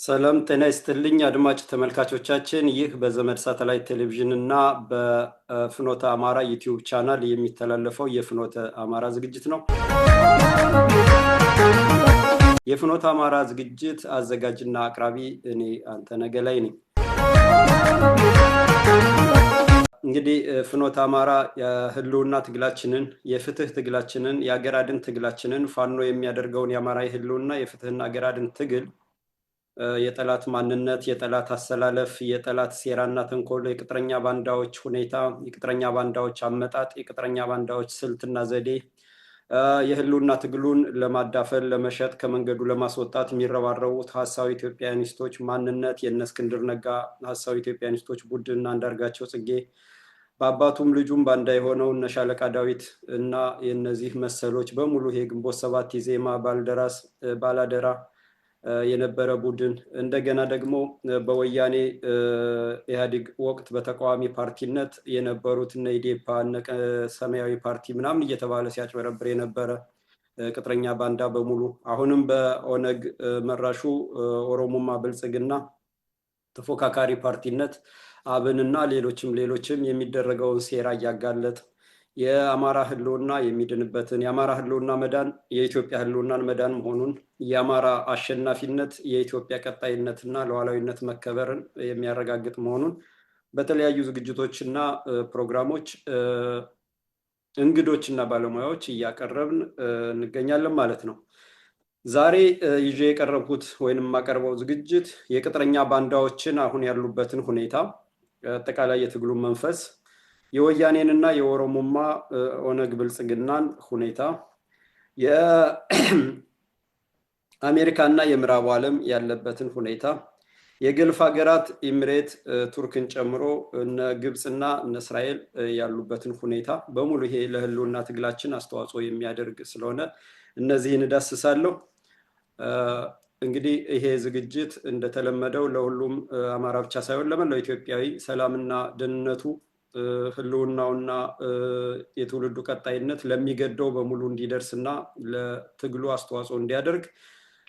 ሰላም ጤና ይስጥልኝ አድማጭ ተመልካቾቻችን፣ ይህ በዘመድ ሳተላይት ቴሌቪዥን እና በፍኖተ አማራ ዩቲዩብ ቻናል የሚተላለፈው የፍኖተ አማራ ዝግጅት ነው። የፍኖተ አማራ ዝግጅት አዘጋጅና አቅራቢ እኔ አንተነህ ገላይ ነኝ። እንግዲህ ፍኖተ አማራ የህልውና ትግላችንን፣ የፍትህ ትግላችንን፣ የአገር አድን ትግላችንን ፋኖ የሚያደርገውን የአማራ የህልውና የፍትህና አገር አድን ትግል የጠላት ማንነት፣ የጠላት አሰላለፍ፣ የጠላት ሴራና ተንኮል፣ የቅጥረኛ ባንዳዎች ሁኔታ፣ የቅጥረኛ ባንዳዎች አመጣጥ፣ የቅጥረኛ ባንዳዎች ስልትና ዘዴ የህልውና ትግሉን ለማዳፈን፣ ለመሸጥ፣ ከመንገዱ ለማስወጣት የሚረባረቡት ሀሳዊ ኢትዮጵያኒስቶች ማንነት፣ የእነ እስክንድር ነጋ ሀሳዊ ኢትዮጵያኒስቶች ቡድንና አንዳርጋቸው ጽጌ በአባቱም ልጁም ባንዳ የሆነው እነ ሻለቃ ዳዊት እና የእነዚህ መሰሎች በሙሉ ይሄ ግንቦት ሰባት ኢዜማ ባልደራስ ባላደራ የነበረ ቡድን እንደገና ደግሞ በወያኔ ኢህአዴግ ወቅት በተቃዋሚ ፓርቲነት የነበሩት እነ ኢዴፓ እነ ሰማያዊ ፓርቲ ምናምን እየተባለ ሲያጭበረብር የነበረ ቅጥረኛ ባንዳ በሙሉ አሁንም በኦነግ መራሹ ኦሮሞማ ብልጽግና ተፎካካሪ ፓርቲነት አብንና ሌሎችም የሚደረገውን ሴራ እያጋለጥ የአማራ ህልውና የሚድንበትን የአማራ ህልውና መዳን የኢትዮጵያ ህልውናን መዳን መሆኑን የአማራ አሸናፊነት የኢትዮጵያ ቀጣይነትና ሉዓላዊነት መከበርን የሚያረጋግጥ መሆኑን በተለያዩ ዝግጅቶችና ፕሮግራሞች እንግዶችና ባለሙያዎች እያቀረብን እንገኛለን ማለት ነው። ዛሬ ይዤ የቀረብኩት ወይንም የማቀርበው ዝግጅት የቅጥረኛ ባንዳዎችን አሁን ያሉበትን ሁኔታ፣ አጠቃላይ የትግሉን መንፈስ፣ የወያኔንና የኦሮሞማ ኦነግ ብልጽግናን ሁኔታ፣ የአሜሪካና የምዕራቡ ዓለም ያለበትን ሁኔታ፣ የገልፍ ሀገራት ኢሚሬት ቱርክን ጨምሮ እነ ግብፅና እነ እስራኤል ያሉበትን ሁኔታ በሙሉ ይሄ ለህልውና ትግላችን አስተዋጽኦ የሚያደርግ ስለሆነ እነዚህን እዳስሳለሁ። እንግዲህ ይሄ ዝግጅት እንደተለመደው ለሁሉም አማራ ብቻ ሳይሆን ለመላው ኢትዮጵያዊ ሰላምና ደህንነቱ ህልውናውና የትውልዱ ቀጣይነት ለሚገደው በሙሉ እንዲደርስና ለትግሉ አስተዋጽኦ እንዲያደርግ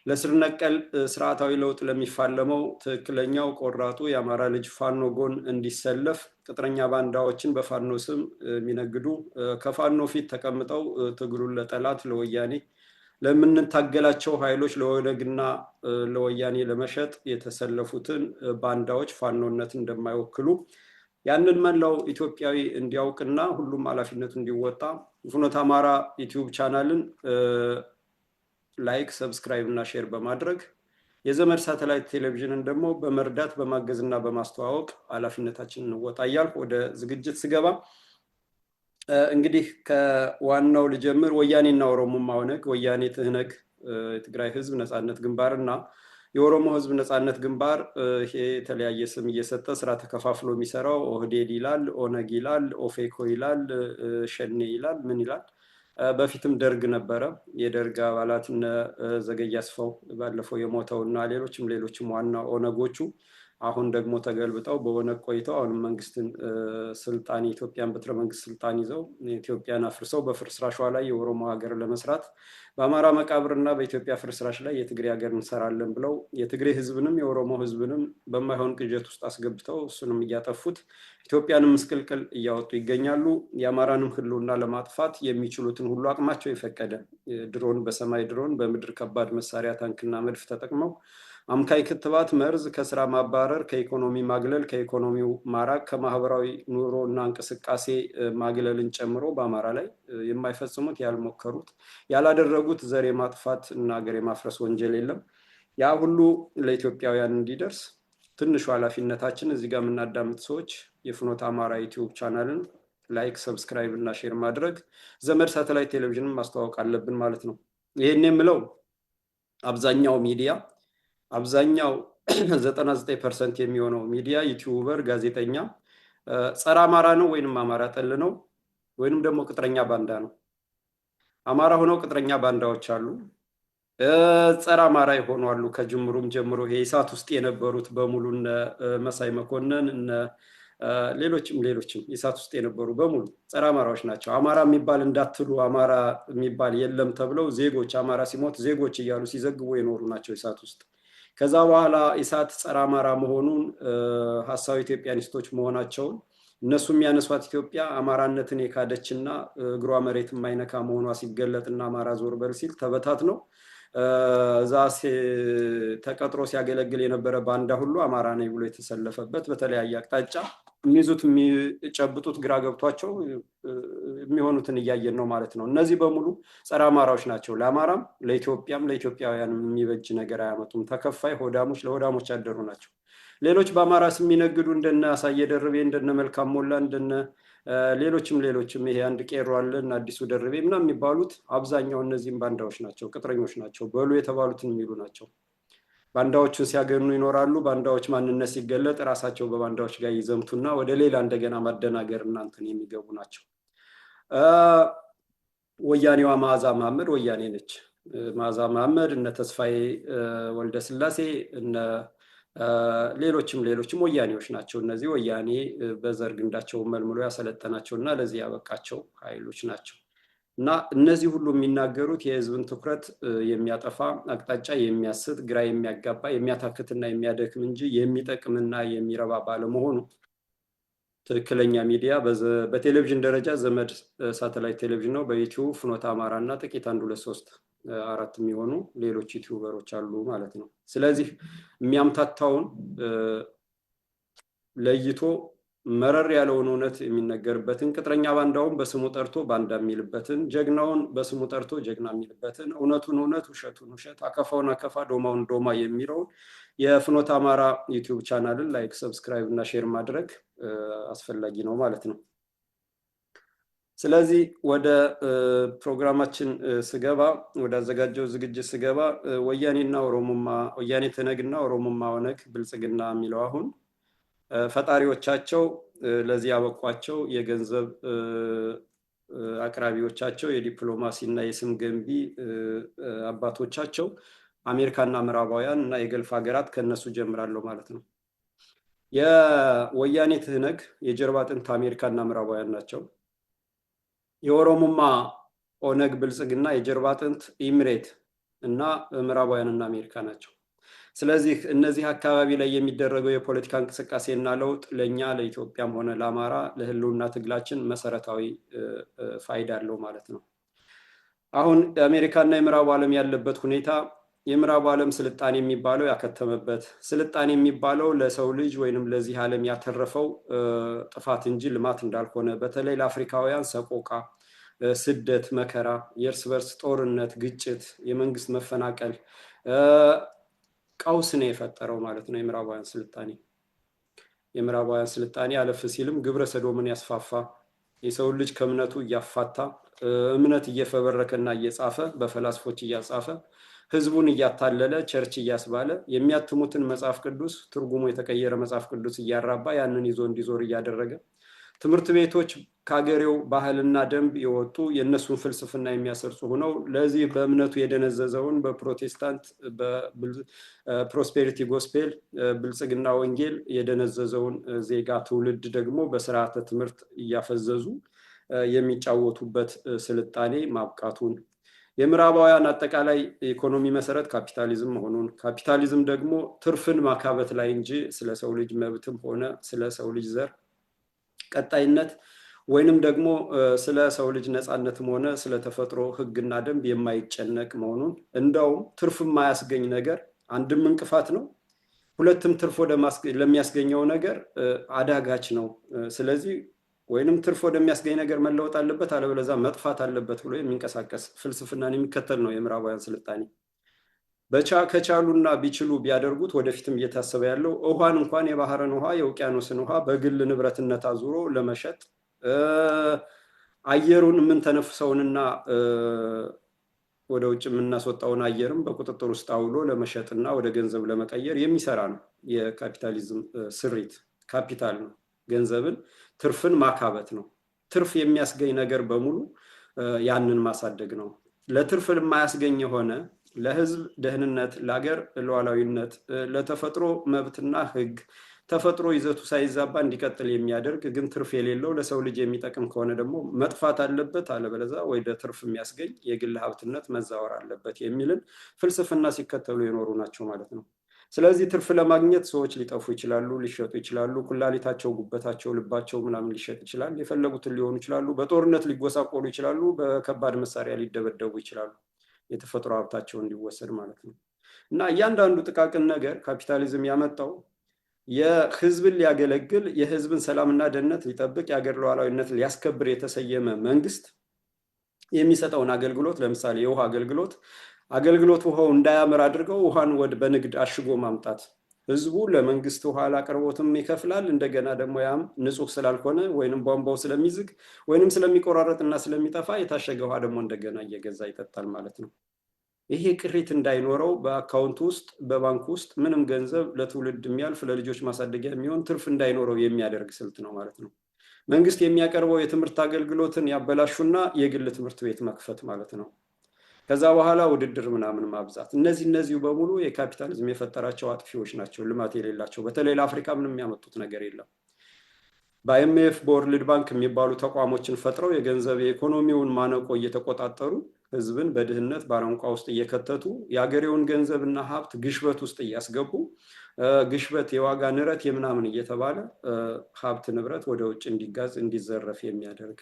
ለስር ነቀል ስርዓታዊ ለውጥ ለሚፋለመው ትክክለኛው ቆራጡ የአማራ ልጅ ፋኖ ጎን እንዲሰለፍ ቅጥረኛ ባንዳዎችን በፋኖ ስም የሚነግዱ ከፋኖ ፊት ተቀምጠው ትግሉን ለጠላት ለወያኔ ለምንታገላቸው ኃይሎች ለኦነግና ለወያኔ ለመሸጥ የተሰለፉትን ባንዳዎች ፋኖነት እንደማይወክሉ ያንን መላው ኢትዮጵያዊ እንዲያውቅና ሁሉም ኃላፊነቱ እንዲወጣ ፍኖተ አማራ ዩቲዩብ ቻናልን ላይክ፣ ሰብስክራይብ እና ሼር በማድረግ የዘመድ ሳተላይት ቴሌቪዥንን ደግሞ በመርዳት በማገዝና በማስተዋወቅ ኃላፊነታችንን እንወጣ እያልኩ ወደ ዝግጅት ስገባ እንግዲህ ከዋናው ልጀምር። ወያኔና ኦሮሞማ ኦነግ፣ ወያኔ ትህነግ የትግራይ ህዝብ ነፃነት ግንባር እና የኦሮሞ ህዝብ ነፃነት ግንባር ይሄ የተለያየ ስም እየሰጠ ስራ ተከፋፍሎ የሚሰራው ኦህዴድ ይላል፣ ኦነግ ይላል፣ ኦፌኮ ይላል፣ ሸኔ ይላል፣ ምን ይላል። በፊትም ደርግ ነበረ። የደርግ አባላት እነ ዘገየ አስፋው ባለፈው የሞተው እና ሌሎችም ዋና ኦነጎቹ አሁን ደግሞ ተገልብጠው በኦነግ ቆይተው አሁንም መንግስትን ስልጣን የኢትዮጵያን በትረ መንግስት ስልጣን ይዘው ኢትዮጵያን አፍርሰው በፍርስራሿ ላይ የኦሮሞ ሀገር ለመስራት በአማራ መቃብርና በኢትዮጵያ ፍርስራሽ ላይ የትግሬ ሀገር እንሰራለን ብለው የትግሬ ህዝብንም የኦሮሞ ህዝብንም በማይሆን ቅዠት ውስጥ አስገብተው እሱንም እያጠፉት ኢትዮጵያንም ምስቅልቅል እያወጡ ይገኛሉ። የአማራንም ህልውና ለማጥፋት የሚችሉትን ሁሉ አቅማቸው የፈቀደ ድሮን፣ በሰማይ ድሮን፣ በምድር ከባድ መሳሪያ ታንክና መድፍ ተጠቅመው አምካይ ክትባት፣ መርዝ፣ ከስራ ማባረር፣ ከኢኮኖሚ ማግለል፣ ከኢኮኖሚው ማራቅ፣ ከማህበራዊ ኑሮ እና እንቅስቃሴ ማግለልን ጨምሮ በአማራ ላይ የማይፈጽሙት ያልሞከሩት ያላደረጉት ዘር የማጥፋት እና ሀገር የማፍረስ ወንጀል የለም። ያ ሁሉ ለኢትዮጵያውያን እንዲደርስ ትንሹ ኃላፊነታችን እዚህ ጋር የምናዳምጥ ሰዎች የፍኖተ አማራ ዩቲዩብ ቻናልን ላይክ፣ ሰብስክራይብ እና ሼር ማድረግ ዘመድ ሳተላይት ቴሌቪዥንን ማስተዋወቅ አለብን ማለት ነው። ይህን የምለው አብዛኛው 99% የሚሆነው ሚዲያ ዩቲዩበር፣ ጋዜጠኛ ጸረ አማራ ነው ወይንም አማራ ጠል ነው ወይንም ደግሞ ቅጥረኛ ባንዳ ነው። አማራ ሆነው ቅጥረኛ ባንዳዎች አሉ፣ ጸረ አማራ የሆኑ አሉ። ከጅምሩም ጀምሮ ይሄ እሳት ውስጥ የነበሩት በሙሉ እነ መሳይ መኮንን እነ ሌሎችም እሳት ውስጥ የነበሩ በሙሉ ጸረ አማራዎች ናቸው። አማራ የሚባል እንዳትሉ አማራ የሚባል የለም ተብለው ዜጎች አማራ ሲሞት ዜጎች እያሉ ሲዘግቡ የኖሩ ናቸው እሳት ውስጥ። ከዛ በኋላ ኢሳት ጸረ አማራ መሆኑን ሀሳዊ ኢትዮጵያኒስቶች መሆናቸውን እነሱ የሚያነሷት ኢትዮጵያ አማራነትን የካደችና እግሯ መሬት የማይነካ መሆኗ ሲገለጥና አማራ ዞር በል ሲል ተበታት ነው እዛ ተቀጥሮ ሲያገለግል የነበረ ባንዳ ሁሉ አማራ ነኝ ብሎ የተሰለፈበት በተለያየ አቅጣጫ የሚይዙት የሚጨብጡት ግራ ገብቷቸው የሚሆኑትን እያየን ነው ማለት ነው። እነዚህ በሙሉ ጸረ አማራዎች ናቸው። ለአማራም ለኢትዮጵያም ለኢትዮጵያውያን የሚበጅ ነገር አያመጡም። ተከፋይ ሆዳሞች ለሆዳሞች ያደሩ ናቸው። ሌሎች በአማራ ስም የሚነግዱ እንደነ አሳየ ደርቤ እንደነ መልካም ሞላ እንደነ ሌሎችም ይሄ አንድ ቄሮ አለ እና አዲሱ ደርቤ ምናምን የሚባሉት አብዛኛው እነዚህም ባንዳዎች ናቸው፣ ቅጥረኞች ናቸው፣ በሉ የተባሉትን የሚሉ ናቸው። ባንዳዎቹን ሲያገኑ ይኖራሉ። ባንዳዎች ማንነት ሲገለጥ ራሳቸው በባንዳዎች ጋር ይዘምቱና ወደ ሌላ እንደገና ማደናገር እናንተን የሚገቡ ናቸው። ወያኔዋ መዓዛ መሐመድ ወያኔ ነች። መዓዛ መሐመድ እነ ተስፋዬ ወልደ ስላሴ እነ ሌሎችም ወያኔዎች ናቸው። እነዚህ ወያኔ በዘር ግንዳቸው መልምሎ ያሰለጠናቸውና ለዚህ ያበቃቸው ኃይሎች ናቸው። እና እነዚህ ሁሉ የሚናገሩት የህዝብን ትኩረት የሚያጠፋ አቅጣጫ የሚያስት ግራ የሚያጋባ የሚያታክትና የሚያደክም እንጂ የሚጠቅምና የሚረባ ባለመሆኑ ትክክለኛ ሚዲያ በቴሌቪዥን ደረጃ ዘመድ ሳተላይት ቴሌቪዥን ነው። በዩቲዩብ ፍኖተ አማራ እና ጥቂት 1 2 3 4 የሚሆኑ ሌሎች ዩቲዩበሮች አሉ ማለት ነው። ስለዚህ የሚያምታታውን ለይቶ መረር ያለውን እውነት የሚነገርበትን ቅጥረኛ ባንዳውን በስሙ ጠርቶ ባንዳ የሚልበትን ጀግናውን በስሙ ጠርቶ ጀግና የሚልበትን እውነቱን እውነት ውሸቱን ውሸት አከፋውን አከፋ ዶማውን ዶማ የሚለውን የፍኖተ አማራ ዩቲዩብ ቻናልን ላይክ ሰብስክራይብ እና ሼር ማድረግ አስፈላጊ ነው ማለት ነው። ስለዚህ ወደ ፕሮግራማችን ስገባ ወደ አዘጋጀው ዝግጅት ስገባ ወያኔና ኦሮሞማ ወያኔ ትነግና ኦሮሞማ ኦነግ ብልጽግና የሚለው አሁን ፈጣሪዎቻቸው ለዚህ ያበቋቸው የገንዘብ አቅራቢዎቻቸው የዲፕሎማሲ እና የስም ገንቢ አባቶቻቸው አሜሪካና ምዕራባውያን እና የገልፍ ሀገራት ከነሱ ጀምራለሁ ማለት ነው። የወያኔ ትነግ የጀርባ አጥንት አሜሪካና ምዕራባውያን ናቸው። የኦሮሞማ ኦነግ ብልጽግና የጀርባ አጥንት ኢሚሬት እና ምዕራባውያንና አሜሪካ ናቸው። ስለዚህ እነዚህ አካባቢ ላይ የሚደረገው የፖለቲካ እንቅስቃሴና ለውጥ ለኛ ለኢትዮጵያም ሆነ ለአማራ ለህልውና ትግላችን መሰረታዊ ፋይዳ አለው ማለት ነው። አሁን የአሜሪካና የምዕራቡ ዓለም ያለበት ሁኔታ የምዕራቡ ዓለም ስልጣኔ የሚባለው ያከተመበት ስልጣኔ የሚባለው ለሰው ልጅ ወይንም ለዚህ ዓለም ያተረፈው ጥፋት እንጂ ልማት እንዳልሆነ በተለይ ለአፍሪካውያን ሰቆቃ፣ ስደት፣ መከራ፣ የእርስ በርስ ጦርነት፣ ግጭት፣ የመንግስት መፈናቀል ቀውስ ነው የፈጠረው ማለት ነው። የምዕራባውያን ስልጣኔ አለፍ ሲልም ግብረ ሰዶምን ያስፋፋ የሰው ልጅ ከእምነቱ እያፋታ እምነት እየፈበረከና እየጻፈ በፈላስፎች እያጻፈ ህዝቡን እያታለለ ቸርች እያስባለ የሚያትሙትን መጽሐፍ ቅዱስ ትርጉሙ የተቀየረ መጽሐፍ ቅዱስ እያራባ ያንን ይዞ እንዲዞር እያደረገ ትምህርት ቤቶች ከሀገሬው ባህልና ደንብ የወጡ የእነሱን ፍልስፍና የሚያሰርጹ ሆነው ለዚህ በእምነቱ የደነዘዘውን በፕሮቴስታንት በፕሮስፔሪቲ ጎስፔል ብልጽግና ወንጌል የደነዘዘውን ዜጋ ትውልድ ደግሞ በስርዓተ ትምህርት እያፈዘዙ የሚጫወቱበት ስልጣኔ ማብቃቱን የምዕራባውያን አጠቃላይ ኢኮኖሚ መሰረት ካፒታሊዝም መሆኑን ካፒታሊዝም ደግሞ ትርፍን ማካበት ላይ እንጂ ስለ ሰው ልጅ መብትም ሆነ ስለ ሰው ልጅ ዘር ቀጣይነት ወይንም ደግሞ ስለ ሰው ልጅ ነፃነትም ሆነ ስለ ተፈጥሮ ህግና ደንብ የማይጨነቅ መሆኑን እንደውም ትርፍ የማያስገኝ ነገር አንድም እንቅፋት ነው፣ ሁለትም ትርፍ ለሚያስገኘው ነገር አዳጋች ነው። ስለዚህ ወይንም ትርፍ ወደሚያስገኝ ነገር መለወጥ አለበት አለበለዚያ መጥፋት አለበት ብሎ የሚንቀሳቀስ ፍልስፍናን የሚከተል ነው የምዕራባውያን ስልጣኔ። ከቻሉና ቢችሉ ቢያደርጉት ወደፊትም እየታሰበ ያለው ውሃን እንኳን የባህርን ውሃ የውቅያኖስን ውሃ በግል ንብረትነት አዙሮ ለመሸጥ አየሩን የምንተነፍሰውንና ወደ ውጭ የምናስወጣውን አየርም በቁጥጥር ውስጥ አውሎ ለመሸጥና ወደ ገንዘብ ለመቀየር የሚሰራ ነው የካፒታሊዝም ስሪት። ካፒታል ነው ገንዘብን ትርፍን ማካበት ነው። ትርፍ የሚያስገኝ ነገር በሙሉ ያንን ማሳደግ ነው። ለትርፍ የማያስገኝ የሆነ ለህዝብ ደህንነት፣ ለሀገር ሉዓላዊነት፣ ለተፈጥሮ መብትና ህግ ተፈጥሮ ይዘቱ ሳይዛባ እንዲቀጥል የሚያደርግ ግን ትርፍ የሌለው ለሰው ልጅ የሚጠቅም ከሆነ ደግሞ መጥፋት አለበት አለበለዚያ ወደ ትርፍ የሚያስገኝ የግል ሀብትነት መዛወር አለበት የሚልን ፍልስፍና ሲከተሉ የኖሩ ናቸው ማለት ነው። ስለዚህ ትርፍ ለማግኘት ሰዎች ሊጠፉ ይችላሉ፣ ሊሸጡ ይችላሉ። ኩላሊታቸው፣ ጉበታቸው፣ ልባቸው ምናምን ሊሸጥ ይችላል። የፈለጉትን ሊሆኑ ይችላሉ። በጦርነት ሊጎሳቆሉ ይችላሉ። በከባድ መሳሪያ ሊደበደቡ ይችላሉ። የተፈጥሮ ሀብታቸው እንዲወሰድ ማለት ነው። እና እያንዳንዱ ጥቃቅን ነገር ካፒታሊዝም ያመጣው የህዝብን ሊያገለግል የህዝብን ሰላምና ደህንነት ሊጠብቅ የሀገር ሉዓላዊነት ሊያስከብር የተሰየመ መንግስት የሚሰጠውን አገልግሎት ለምሳሌ የውሃ አገልግሎት ውሃው እንዳያምር አድርገው ውሃን በንግድ አሽጎ ማምጣት። ህዝቡ ለመንግስት ውሃ አቅርቦትም ይከፍላል። እንደገና ደግሞ ያም ንጹህ ስላልሆነ ወይንም ቧንቧው ስለሚዝግ ወይንም ስለሚቆራረጥና ስለሚጠፋ የታሸገ ውሃ ደግሞ እንደገና እየገዛ ይጠጣል ማለት ነው። ይሄ ቅሪት እንዳይኖረው በአካውንት ውስጥ በባንክ ውስጥ ምንም ገንዘብ ለትውልድ የሚያልፍ ለልጆች ማሳደጊያ የሚሆን ትርፍ እንዳይኖረው የሚያደርግ ስልት ነው ማለት ነው። መንግስት የሚያቀርበው የትምህርት አገልግሎትን ያበላሹና የግል ትምህርት ቤት መክፈት ማለት ነው። ከዛ በኋላ ውድድር ምናምን ማብዛት። እነዚሁ በሙሉ የካፒታሊዝም የፈጠራቸው አጥፊዎች ናቸው፣ ልማት የሌላቸው። በተለይ ለአፍሪካ ምንም ያመጡት ነገር የለም። በአይኤምኤፍ በወርልድ ባንክ የሚባሉ ተቋሞችን ፈጥረው የገንዘብ የኢኮኖሚውን ማነቆ እየተቆጣጠሩ ህዝብን በድህነት ባረንቋ ውስጥ እየከተቱ የሀገሬውን ገንዘብና ሀብት ግሽበት ውስጥ እያስገቡ ግሽበት የዋጋ ንረት የምናምን እየተባለ ሀብት ንብረት ወደ ውጭ እንዲጋዝ እንዲዘረፍ የሚያደርግ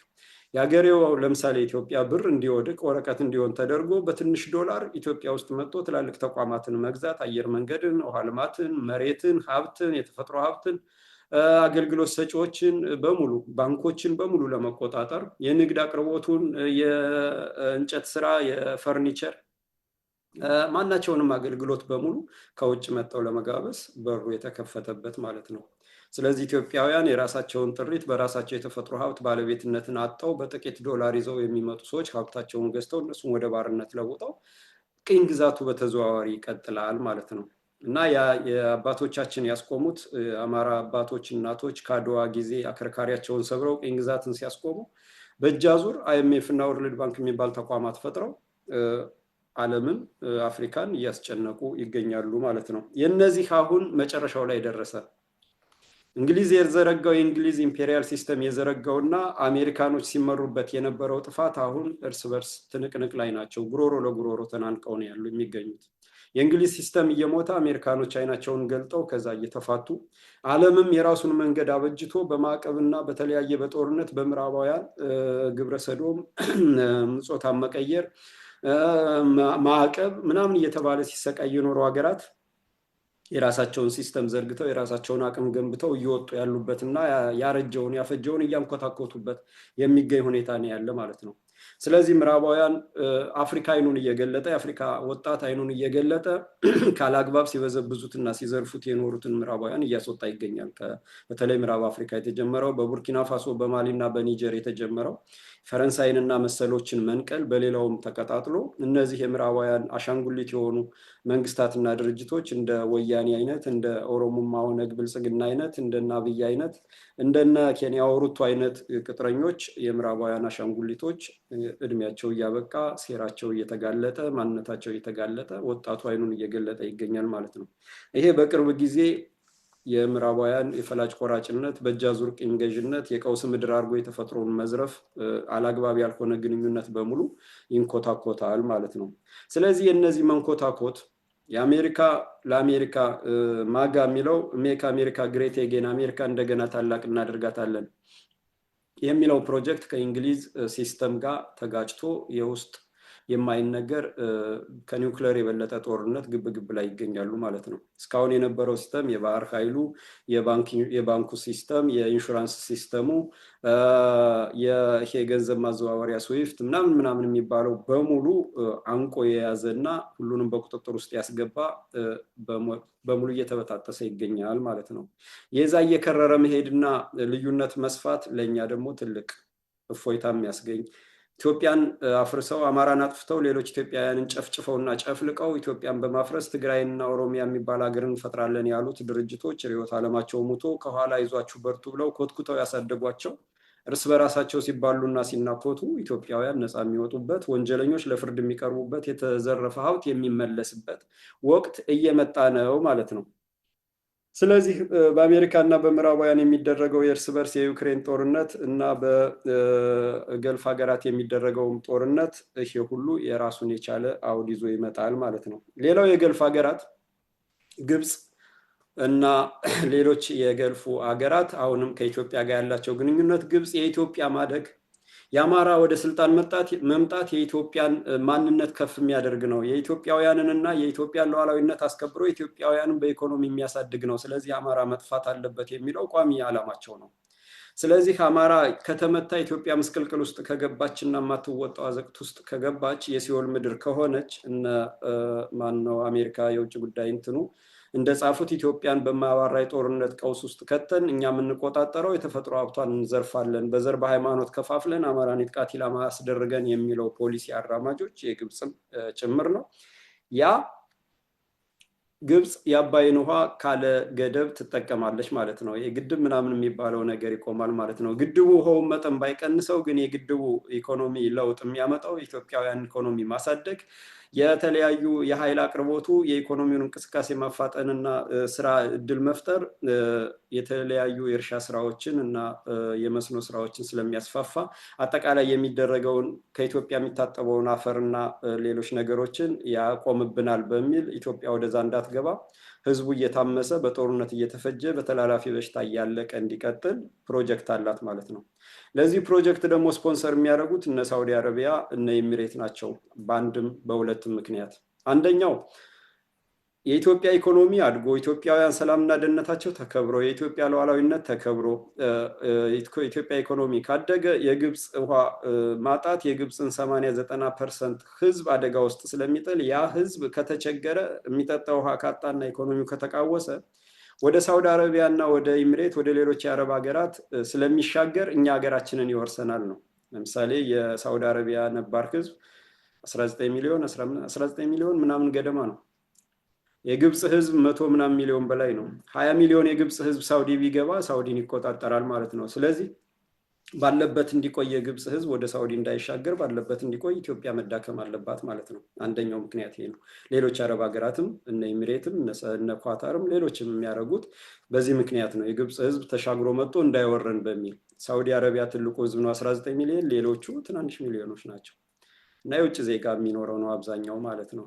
የሀገሬው ለምሳሌ ኢትዮጵያ ብር እንዲወድቅ ወረቀት እንዲሆን ተደርጎ በትንሽ ዶላር ኢትዮጵያ ውስጥ መጥቶ ትላልቅ ተቋማትን መግዛት፣ አየር መንገድን፣ ውሃ ልማትን፣ መሬትን፣ ሀብትን፣ የተፈጥሮ ሀብትን፣ አገልግሎት ሰጪዎችን በሙሉ ባንኮችን በሙሉ ለመቆጣጠር የንግድ አቅርቦቱን፣ የእንጨት ስራ፣ የፈርኒቸር ማናቸውንም አገልግሎት በሙሉ ከውጭ መጥተው ለመጋበስ በሩ የተከፈተበት ማለት ነው። ስለዚህ ኢትዮጵያውያን የራሳቸውን ጥሪት በራሳቸው የተፈጥሮ ሀብት ባለቤትነትን አጥተው በጥቂት ዶላር ይዘው የሚመጡ ሰዎች ሀብታቸውን ገዝተው እነሱም ወደ ባርነት ለውጠው ቅኝ ግዛቱ በተዘዋዋሪ ይቀጥላል ማለት ነው። እና የአባቶቻችን ያስቆሙት አማራ አባቶች እናቶች ከአድዋ ጊዜ አከርካሪያቸውን ሰብረው ቅኝ ግዛትን ሲያስቆሙ በእጅ አዙር አይኤምኤፍ እና ወርልድ ባንክ የሚባል ተቋማት ፈጥረው ዓለምን አፍሪካን እያስጨነቁ ይገኛሉ ማለት ነው። የነዚህ አሁን መጨረሻው ላይ ደረሰ። እንግሊዝ የዘረጋው የእንግሊዝ ኢምፔሪያል ሲስተም የዘረጋውና አሜሪካኖች ሲመሩበት የነበረው ጥፋት አሁን እርስ በርስ ትንቅንቅ ላይ ናቸው። ጉሮሮ ለጉሮሮ ተናንቀው ነው ያሉ የሚገኙት። የእንግሊዝ ሲስተም እየሞተ አሜሪካኖች አይናቸውን ገልጠው ከዛ እየተፋቱ ዓለምም የራሱን መንገድ አበጅቶ በማዕቀብና በተለያየ በጦርነት በምዕራባውያን ግብረሰዶም ጾታ መቀየር ማዕቀብ ምናምን እየተባለ ሲሰቃይ የኖሩ ሀገራት የራሳቸውን ሲስተም ዘርግተው የራሳቸውን አቅም ገንብተው እየወጡ ያሉበትና ያረጀውን ያፈጀውን እያንኮታኮቱበት የሚገኝ ሁኔታ ነው ያለ ማለት ነው። ስለዚህ ምዕራባውያን አፍሪካ አይኑን እየገለጠ የአፍሪካ ወጣት አይኑን እየገለጠ ካላግባብ ሲበዘብዙትና ሲዘርፉት የኖሩትን ምዕራባውያን እያስወጣ ይገኛል። በተለይ ምዕራብ አፍሪካ የተጀመረው በቡርኪና ፋሶ በማሊና በኒጀር የተጀመረው ፈረንሳይንና መሰሎችን መንቀል በሌላውም ተቀጣጥሎ እነዚህ የምዕራባውያን አሻንጉሊት የሆኑ መንግስታትና ድርጅቶች እንደ ወያኔ አይነት እንደ ኦሮሞማ ኦነግ ብልጽግና አይነት እንደነ አብይ አይነት እንደነ ኬንያ ሩቶ አይነት ቅጥረኞች የምዕራባውያን አሻንጉሊቶች እድሜያቸው እያበቃ ሴራቸው እየተጋለጠ ማንነታቸው እየተጋለጠ ወጣቱ አይኑን እየገለጠ ይገኛል ማለት ነው። ይሄ በቅርብ ጊዜ የምዕራባውያን የፈላጭ ቆራጭነት በእጅ አዙር ቅኝ ገዥነት የቀውስ ምድር አድርጎ የተፈጥሮን መዝረፍ አላግባብ ያልሆነ ግንኙነት በሙሉ ይንኮታኮታል ማለት ነው። ስለዚህ የነዚህ መንኮታኮት የአሜሪካ ለአሜሪካ ማጋ የሚለው ሜክ አሜሪካ ግሬት አጌን አሜሪካ እንደገና ታላቅ እናደርጋታለን የሚለው ፕሮጀክት ከእንግሊዝ ሲስተም ጋር ተጋጭቶ የውስጥ የማይነገር ከኒውክሌር የበለጠ ጦርነት ግብግብ ላይ ይገኛሉ ማለት ነው። እስካሁን የነበረው ሲስተም የባህር ኃይሉ የባንኩ ሲስተም የኢንሹራንስ ሲስተሙ የገንዘብ ማዘዋወሪያ ስዊፍት ምናምን የሚባለው በሙሉ አንቆ የያዘና ሁሉንም በቁጥጥር ውስጥ ያስገባ በሙሉ እየተበጣጠሰ ይገኛል ማለት ነው። የዛ እየከረረ መሄድና ልዩነት መስፋት ለኛ ደግሞ ትልቅ እፎይታ የሚያስገኝ ኢትዮጵያን አፍርሰው አማራን አጥፍተው ሌሎች ኢትዮጵያውያንን ጨፍጭፈውና ጨፍልቀው ኢትዮጵያን በማፍረስ ትግራይና ኦሮሚያ የሚባል ሀገርን እንፈጥራለን ያሉት ድርጅቶች ርዕዮተ ዓለማቸው ሙቶ ከኋላ ይዟችሁ በርቱ ብለው ኮትኩተው ያሳደጓቸው እርስ በራሳቸው ሲባሉና ሲናኮቱ ኢትዮጵያውያን ነፃ የሚወጡበት ወንጀለኞች ለፍርድ የሚቀርቡበት የተዘረፈ ሀብት የሚመለስበት ወቅት እየመጣ ነው ማለት ነው። ስለዚህ በአሜሪካ እና በምዕራባውያን የሚደረገው የእርስ በርስ የዩክሬን ጦርነት እና በገልፍ ሀገራት የሚደረገው ጦርነት ይሄ ሁሉ የራሱን የቻለ አውድ ይዞ ይመጣል ማለት ነው። ሌላው የገልፍ ሀገራት ግብጽ እና ሌሎች የገልፉ አገራት አሁንም ከኢትዮጵያ ጋር ያላቸው ግንኙነት ግብጽ የኢትዮጵያ ማደግ የአማራ ወደ ስልጣን መምጣት የኢትዮጵያን ማንነት ከፍ የሚያደርግ ነው። የኢትዮጵያውያንንና የኢትዮጵያን ሉዓላዊነት አስከብሮ ኢትዮጵያውያንን በኢኮኖሚ የሚያሳድግ ነው። ስለዚህ አማራ መጥፋት አለበት የሚለው ቋሚ ዓላማቸው ነው። ስለዚህ አማራ ከተመታ ኢትዮጵያ ምስቅልቅል ውስጥ ከገባችና የማትወጣው አዘቅት ውስጥ ከገባች የሲኦል ምድር ከሆነች እነ ማነው አሜሪካ የውጭ ጉዳይ እንትኑ እንደጻፉት ኢትዮጵያን በማያባራ የጦርነት ቀውስ ውስጥ ከተን እኛ የምንቆጣጠረው የተፈጥሮ ሀብቷን እንዘርፋለን፣ በዘር በሃይማኖት ከፋፍለን አማራን የጥቃት ኢላማ አስደርገን የሚለው ፖሊሲ አራማጆች የግብፅም ጭምር ነው። ያ ግብፅ የአባይን ውሃ ካለ ገደብ ትጠቀማለች ማለት ነው። የግድብ ምናምን የሚባለው ነገር ይቆማል ማለት ነው። ግድቡ ውሃውን መጠን ባይቀንሰው ግን የግድቡ ኢኮኖሚ ለውጥ የሚያመጣው ኢትዮጵያውያን ኢኮኖሚ ማሳደግ የተለያዩ የኃይል አቅርቦቱ የኢኮኖሚውን እንቅስቃሴ ማፋጠንና ስራ እድል መፍጠር የተለያዩ የእርሻ ስራዎችን እና የመስኖ ስራዎችን ስለሚያስፋፋ አጠቃላይ የሚደረገውን ከኢትዮጵያ የሚታጠበውን አፈርና ሌሎች ነገሮችን ያቆምብናል በሚል ኢትዮጵያ ወደዛ እንዳትገባ ህዝቡ እየታመሰ በጦርነት እየተፈጀ በተላላፊ በሽታ እያለቀ እንዲቀጥል ፕሮጀክት አላት ማለት ነው። ለዚህ ፕሮጀክት ደግሞ ስፖንሰር የሚያደርጉት እነ ሳውዲ አረቢያ እነ ኤሚሬት ናቸው። በአንድም በሁለትም ምክንያት አንደኛው የኢትዮጵያ ኢኮኖሚ አድጎ ኢትዮጵያውያን ሰላምና ደህንነታቸው ተከብሮ የኢትዮጵያ ሉዓላዊነት ተከብሮ ኢትዮጵያ ኢኮኖሚ ካደገ የግብፅ ውሃ ማጣት የግብፅን 80-90% ህዝብ አደጋ ውስጥ ስለሚጥል ያ ህዝብ ከተቸገረ የሚጠጣ ውሃ ካጣና ኢኮኖሚው ከተቃወሰ ወደ ሳውዲ አረቢያ እና ወደ ኤሚሬት ወደ ሌሎች የአረብ ሀገራት ስለሚሻገር እኛ ሀገራችንን ይወርሰናል ነው። ለምሳሌ የሳውዲ አረቢያ ነባር ህዝብ 19 ሚሊዮን ምናምን ገደማ ነው። የግብፅ ህዝብ 100 ምናምን ሚሊዮን በላይ ነው። 20 ሚሊዮን የግብፅ ህዝብ ሳውዲ ቢገባ ሳውዲን ይቆጣጠራል ማለት ነው። ስለዚህ ባለበት እንዲቆይ የግብፅ ህዝብ ወደ ሳውዲ እንዳይሻገር ባለበት እንዲቆይ ኢትዮጵያ መዳከም አለባት ማለት ነው። አንደኛው ምክንያት ይሄ ነው። ሌሎች አረብ ሀገራትም እነ ኤሚሬትም እነ ኳታርም ሌሎችም የሚያደርጉት በዚህ ምክንያት ነው። የግብፅ ህዝብ ተሻግሮ መጥቶ እንዳይወረን በሚል ሳውዲ አረቢያ ትልቁ ህዝብ ነው 19 ሚሊዮን፣ ሌሎቹ ትናንሽ ሚሊዮኖች ናቸው እና የውጭ ዜጋ የሚኖረው ነው አብዛኛው ማለት ነው።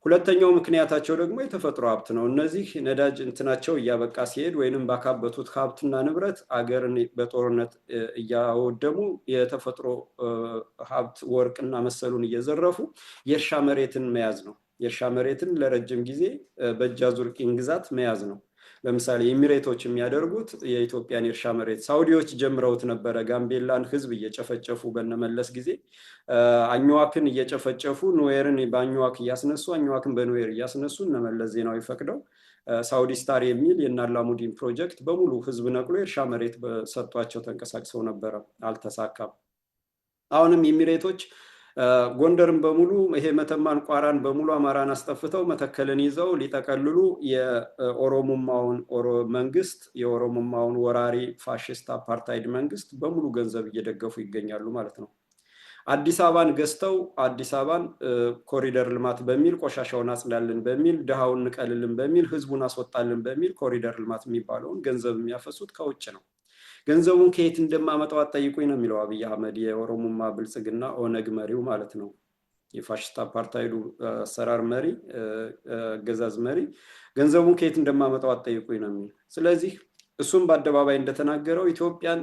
ሁለተኛው ምክንያታቸው ደግሞ የተፈጥሮ ሀብት ነው። እነዚህ ነዳጅ እንትናቸው እያበቃ ሲሄድ ወይንም ባካበቱት ሀብትና ንብረት አገርን በጦርነት እያወደሙ የተፈጥሮ ሀብት ወርቅና መሰሉን እየዘረፉ የእርሻ መሬትን መያዝ ነው። የእርሻ መሬትን ለረጅም ጊዜ በእጅ አዙር ቅኝ ግዛት መያዝ ነው። ለምሳሌ ኤሚሬቶች የሚያደርጉት የኢትዮጵያን የእርሻ መሬት ሳውዲዎች ጀምረውት ነበረ። ጋምቤላን ህዝብ እየጨፈጨፉ በነመለስ ጊዜ አኝዋክን እየጨፈጨፉ ኑዌርን በአኝዋክ እያስነሱ አኝዋክን በኑዌር እያስነሱ እነመለስ ዜናዊ ፈቅደው ሳውዲ ስታር የሚል የናላሙዲን ፕሮጀክት በሙሉ ህዝብ ነቅሎ የእርሻ መሬት በሰጧቸው ተንቀሳቅሰው ነበረ። አልተሳካም። አሁንም ኤሚሬቶች ጎንደርን በሙሉ ይሄ መተማን ቋራን በሙሉ አማራን አስጠፍተው መተከልን ይዘው ሊጠቀልሉ የኦሮሞማውን መንግስት የኦሮሞማውን ወራሪ ፋሽስት አፓርታይድ መንግስት በሙሉ ገንዘብ እየደገፉ ይገኛሉ ማለት ነው። አዲስ አበባን ገዝተው አዲስ አበባን ኮሪደር ልማት በሚል ቆሻሻውን አጽዳልን በሚል ድሃውን ንቀልልን በሚል ህዝቡን አስወጣልን በሚል ኮሪደር ልማት የሚባለውን ገንዘብ የሚያፈሱት ከውጭ ነው። ገንዘቡን ከየት እንደማመጣው አጠይቁኝ ነው የሚለው አብይ አህመድ የኦሮሞማ ብልጽግና ኦነግ መሪው ማለት ነው። የፋሽስት አፓርታይዱ አሰራር መሪ ገዛዝ መሪ ገንዘቡን ከየት እንደማመጣው አጠይቁኝ ነው የሚለው። ስለዚህ እሱም በአደባባይ እንደተናገረው ኢትዮጵያን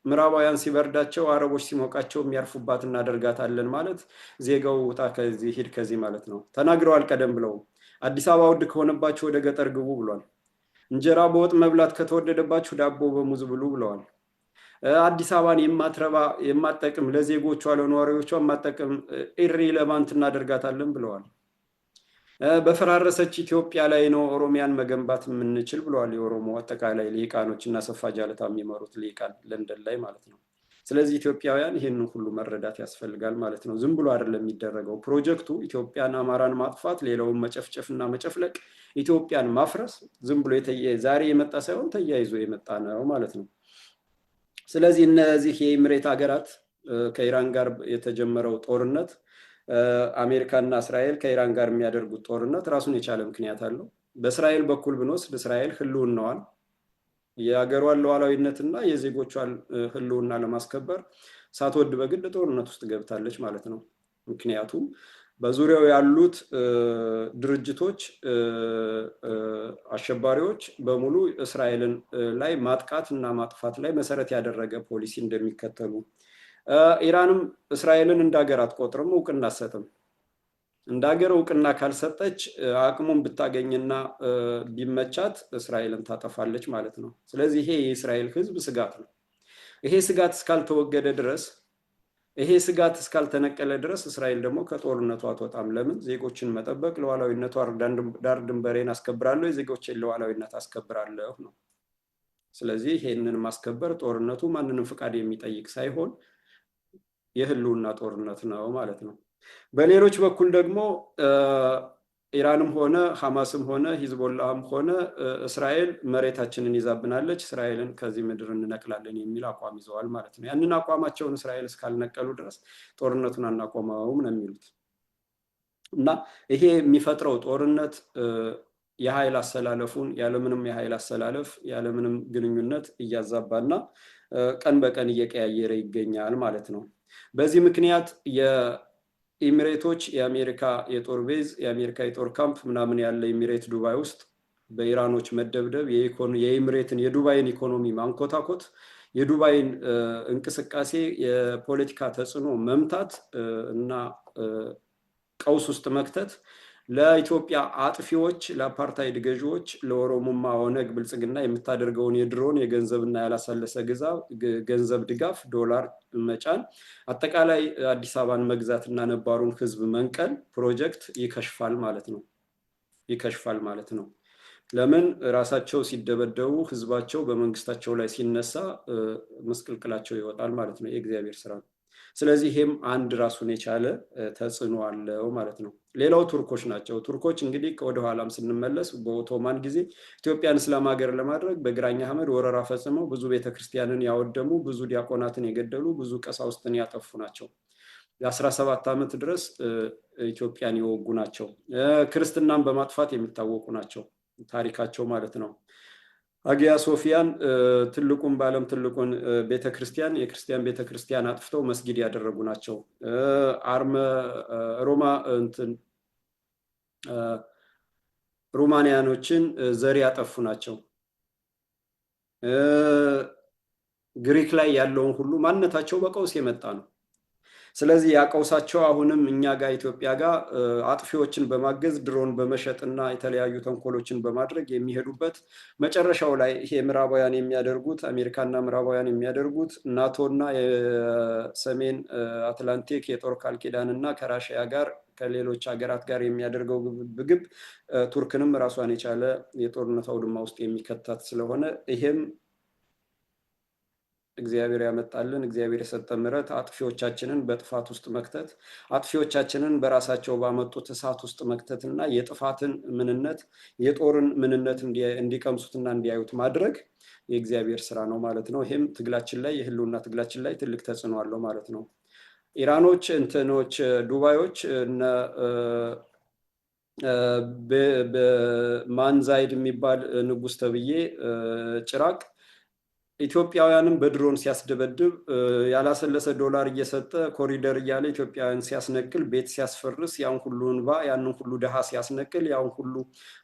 ምዕራባውያን ሲበርዳቸው አረቦች ሲሞቃቸው የሚያርፉባት እናደርጋታለን ማለት ዜጋው ውጣ ከዚህ ሂድ ከዚህ ማለት ነው። ተናግረዋል ቀደም ብለው። አዲስ አበባ ውድ ከሆነባቸው ወደ ገጠር ግቡ ብሏል። እንጀራ በወጥ መብላት ከተወደደባችሁ ዳቦ በሙዝ ብሉ ብለዋል። አዲስ አበባን የማጠቅም ለዜጎቿ ለነዋሪዎቿ የማጠቅም ኢሪሌቫንት እናደርጋታለን ብለዋል። በፈራረሰች ኢትዮጵያ ላይ ነው ኦሮሚያን መገንባት የምንችል ብለዋል የኦሮሞ አጠቃላይ ሊቃኖች እና ሰፋ ጃለታ የሚመሩት ሊቃን ለንደን ላይ ማለት ነው። ስለዚህ ኢትዮጵያውያን ይህንን ሁሉ መረዳት ያስፈልጋል ማለት ነው። ዝም ብሎ አይደለም የሚደረገው ፕሮጀክቱ። ኢትዮጵያን አማራን ማጥፋት፣ ሌላውን መጨፍጨፍና መጨፍለቅ፣ ኢትዮጵያን ማፍረስ ዝም ብሎ ዛሬ የመጣ ሳይሆን ተያይዞ የመጣ ነው ማለት ነው። ስለዚህ እነዚህ የኤሚሬት ሀገራት ከኢራን ጋር የተጀመረው ጦርነት አሜሪካና እስራኤል ከኢራን ጋር የሚያደርጉት ጦርነት ራሱን የቻለ ምክንያት አለው። በእስራኤል በኩል ብንወስድ እስራኤል ህልውናዋን የሀገሯን ሉዓላዊነትና የዜጎቿን ህልውና ለማስከበር ሳትወድ በግድ ጦርነት ውስጥ ገብታለች ማለት ነው። ምክንያቱም በዙሪያው ያሉት ድርጅቶች አሸባሪዎች በሙሉ እስራኤልን ላይ ማጥቃት እና ማጥፋት ላይ መሰረት ያደረገ ፖሊሲ እንደሚከተሉ ኢራንም እስራኤልን እንዳገር አትቆጥርም፣ እውቅና አትሰጥም። እንዳገር እውቅና ካልሰጠች አቅሙን ብታገኝና ቢመቻት እስራኤልን ታጠፋለች ማለት ነው። ስለዚህ ይሄ የእስራኤል ህዝብ ስጋት ነው። ይሄ ስጋት እስካልተወገደ ድረስ ይሄ ስጋት እስካልተነቀለ ድረስ እስራኤል ደግሞ ከጦርነቱ አትወጣም። ለምን? ዜጎችን መጠበቅ፣ ለዋላዊነቷ ዳር ድንበሬን አስከብራለሁ፣ የዜጎችን ለዋላዊነት አስከብራለሁ ነው። ስለዚህ ይሄንን ማስከበር ጦርነቱ ማንንም ፍቃድ የሚጠይቅ ሳይሆን የህልውና ጦርነት ነው ማለት ነው። በሌሎች በኩል ደግሞ ኢራንም ሆነ ሐማስም ሆነ ሂዝቦላህም ሆነ እስራኤል መሬታችንን ይዛብናለች፣ እስራኤልን ከዚህ ምድር እንነቅላለን የሚል አቋም ይዘዋል ማለት ነው። ያንን አቋማቸውን እስራኤል እስካልነቀሉ ድረስ ጦርነቱን አናቆመውም ነው የሚሉት እና ይሄ የሚፈጥረው ጦርነት የኃይል አሰላለፉን ያለምንም የኃይል አሰላለፍ ያለምንም ግንኙነት እያዛባና ቀን በቀን እየቀያየረ ይገኛል ማለት ነው። በዚህ ምክንያት የኢሚሬቶች የአሜሪካ የጦር ቤዝ የአሜሪካ የጦር ካምፕ ምናምን ያለ ኢሚሬት ዱባይ ውስጥ በኢራኖች መደብደብ የኢሚሬትን የዱባይን ኢኮኖሚ ማንኮታኮት የዱባይን እንቅስቃሴ የፖለቲካ ተጽዕኖ መምታት እና ቀውስ ውስጥ መክተት ለኢትዮጵያ አጥፊዎች ለአፓርታይድ ገዢዎች ለኦሮሞማ ኦነግ ብልጽግና የምታደርገውን የድሮን የገንዘብና ያላሰለሰ ገንዘብ ድጋፍ ዶላር መጫን አጠቃላይ አዲስ አበባን መግዛትና ነባሩን ህዝብ መንቀል ፕሮጀክት ይከሽፋል ማለት ነው። ለምን? ራሳቸው ሲደበደቡ ህዝባቸው በመንግስታቸው ላይ ሲነሳ መስቀልቅላቸው ይወጣል ማለት ነው። የእግዚአብሔር ስራ ነው። ስለዚህ ይሄም አንድ ራሱን የቻለ ተጽዕኖ አለው ማለት ነው። ሌላው ቱርኮች ናቸው። ቱርኮች እንግዲህ ወደ ኋላም ስንመለስ በኦቶማን ጊዜ ኢትዮጵያን እስላም ሀገር ለማድረግ በግራኝ አህመድ ወረራ ፈጽመው ብዙ ቤተክርስቲያንን ያወደሙ፣ ብዙ ዲያቆናትን የገደሉ፣ ብዙ ቀሳውስትን ያጠፉ ናቸው። የ17 ዓመት ድረስ ኢትዮጵያን የወጉ ናቸው። ክርስትናን በማጥፋት የሚታወቁ ናቸው። ታሪካቸው ማለት ነው። አጊያ ሶፊያን ትልቁን በዓለም ትልቁን ቤተክርስቲያን የክርስቲያን ቤተክርስቲያን አጥፍተው መስጊድ ያደረጉ ናቸው። ሮማንያኖችን ዘር ያጠፉ ናቸው። ግሪክ ላይ ያለውን ሁሉ ማንነታቸው በቀውስ የመጣ ነው። ስለዚህ ያቀውሳቸው አሁንም እኛ ጋር ኢትዮጵያ ጋር አጥፊዎችን በማገዝ ድሮን በመሸጥና የተለያዩ ተንኮሎችን በማድረግ የሚሄዱበት መጨረሻው ላይ ይሄ ምዕራባውያን የሚያደርጉት አሜሪካና ምዕራባውያን የሚያደርጉት ናቶና የሰሜን አትላንቲክ የጦር ቃል ኪዳንና ከራሽያ ጋር ከሌሎች ሀገራት ጋር የሚያደርገው ግብግብ ቱርክንም ራሷን የቻለ የጦርነት አውድማ ውስጥ የሚከታት ስለሆነ ይሄም እግዚአብሔር ያመጣልን እግዚአብሔር የሰጠ ምሕረት አጥፊዎቻችንን በጥፋት ውስጥ መክተት አጥፊዎቻችንን በራሳቸው ባመጡት እሳት ውስጥ መክተትና የጥፋትን ምንነት የጦርን ምንነት እንዲቀምሱትና እንዲያዩት ማድረግ የእግዚአብሔር ስራ ነው ማለት ነው። ይሄም ትግላችን ላይ የህልውና ትግላችን ላይ ትልቅ ተጽዕኖ አለው ማለት ነው። ኢራኖች ዱባዮች በማንዛይድ የሚባል ንጉስ ተብዬ ጭራቅ ኢትዮጵያውያንን በድሮን ሲያስደበድብ ያላሰለሰ ዶላር እየሰጠ ኮሪደር እያለ ኢትዮጵያውያን ሲያስነቅል ቤት ሲያስፈርስ ያን ሁሉ እንባ ያንን ሁሉ ደሃ ሲያስነቅል ያን ሁሉ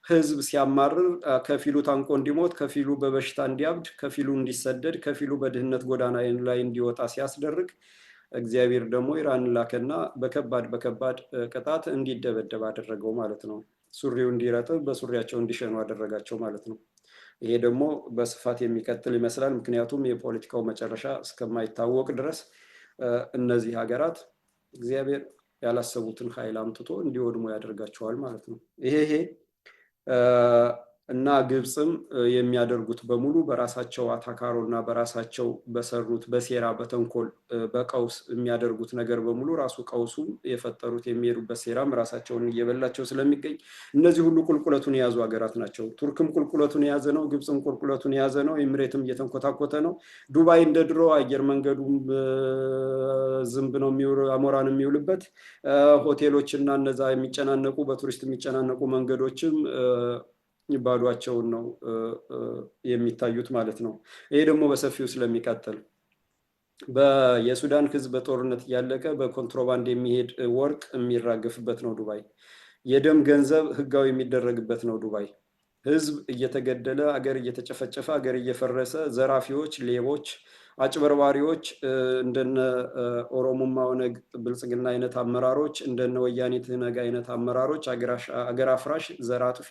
ህዝብ ሲያማርር ከፊሉ ታንቆ እንዲሞት ከፊሉ በበሽታ እንዲያብድ ከፊሉ እንዲሰደድ ከፊሉ በድህነት ጎዳና ላይ እንዲወጣ ሲያስደርግ እግዚአብሔር ደግሞ ኢራንን ላከና በከባድ ቅጣት እንዲደበደብ አደረገው ማለት ነው። ሱሪው እንዲረጥብ በሱሪያቸው እንዲሸኑ አደረጋቸው ማለት ነው። ይሄ ደግሞ በስፋት የሚቀጥል ይመስላል። ምክንያቱም የፖለቲካው መጨረሻ እስከማይታወቅ ድረስ እነዚህ ሀገራት እግዚአብሔር ያላሰቡትን ኃይል አምጥቶ እንዲወድሙ ያደርጋቸዋል ማለት ነው። ይሄ እና ግብፅም የሚያደርጉት በሙሉ በራሳቸው አታካሮ እና በራሳቸው በሰሩት በሴራ በተንኮል በቀውስ የሚያደርጉት ነገር በሙሉ ራሱ ቀውሱ የፈጠሩት የሚሄዱበት ሴራም ራሳቸውን እየበላቸው ስለሚገኝ እነዚህ ሁሉ ቁልቁለቱን የያዙ ሀገራት ናቸው። ቱርክም ቁልቁለቱን የያዘ ነው። ግብፅም ቁልቁለቱን የያዘ ነው። ኤምሬትም እየተንኮታኮተ ነው። ዱባይ እንደ ድሮ አየር መንገዱም ዝንብ ነው አሞራን የሚውልበት ሆቴሎች እና እነዛ የሚጨናነቁ በቱሪስት የሚጨናነቁ መንገዶችም ባዷቸውን ነው የሚታዩት ማለት ነው። ይሄ ደግሞ በሰፊው ስለሚቀጥል የሱዳን ህዝብ በጦርነት እያለቀ በኮንትሮባንድ የሚሄድ ወርቅ የሚራገፍበት ነው ዱባይ። የደም ገንዘብ ህጋዊ የሚደረግበት ነው ዱባይ። ህዝብ እየተገደለ አገር እየተጨፈጨፈ አገር እየፈረሰ ዘራፊዎች፣ ሌቦች፣ አጭበርባሪዎች እንደነ ኦሮሞማ ኦነግ ብልጽግና አይነት አመራሮች እንደነ ወያኔ ትህነግ አይነት አመራሮች አገር አፍራሽ ዘር አጥፊ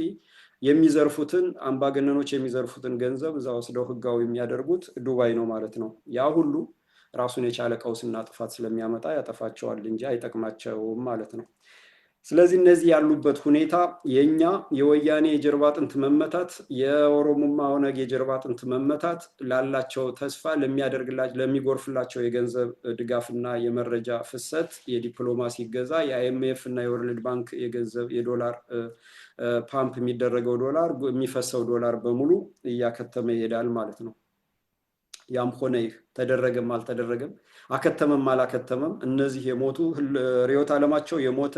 የሚዘርፉትን አምባገነኖች የሚዘርፉትን ገንዘብ እዛ ወስደው ህጋዊ የሚያደርጉት ዱባይ ነው ማለት ነው። ያ ሁሉ ራሱን የቻለ ቀውስና ጥፋት ስለሚያመጣ ያጠፋቸዋል እንጂ አይጠቅማቸውም ማለት ነው። ስለዚህ እነዚህ ያሉበት ሁኔታ የኛ የወያኔ የጀርባ አጥንት መመታት፣ የኦሮሞማ ኦነግ የጀርባ አጥንት መመታት ላላቸው ተስፋ ለሚጎርፍላቸው የገንዘብ ድጋፍና የመረጃ ፍሰት፣ የዲፕሎማሲ ገዛ፣ የአይኤምኤፍ እና የወርልድ ባንክ የገንዘብ የዶላር ፓምፕ የሚደረገው ዶላር የሚፈሰው ዶላር በሙሉ እያከተመ ይሄዳል ማለት ነው። ያም ሆነ ይህ ተደረገም አልተደረገም አከተመም አላከተመም እነዚህ የሞቱ ርዕዮተ ዓለማቸው የሞተ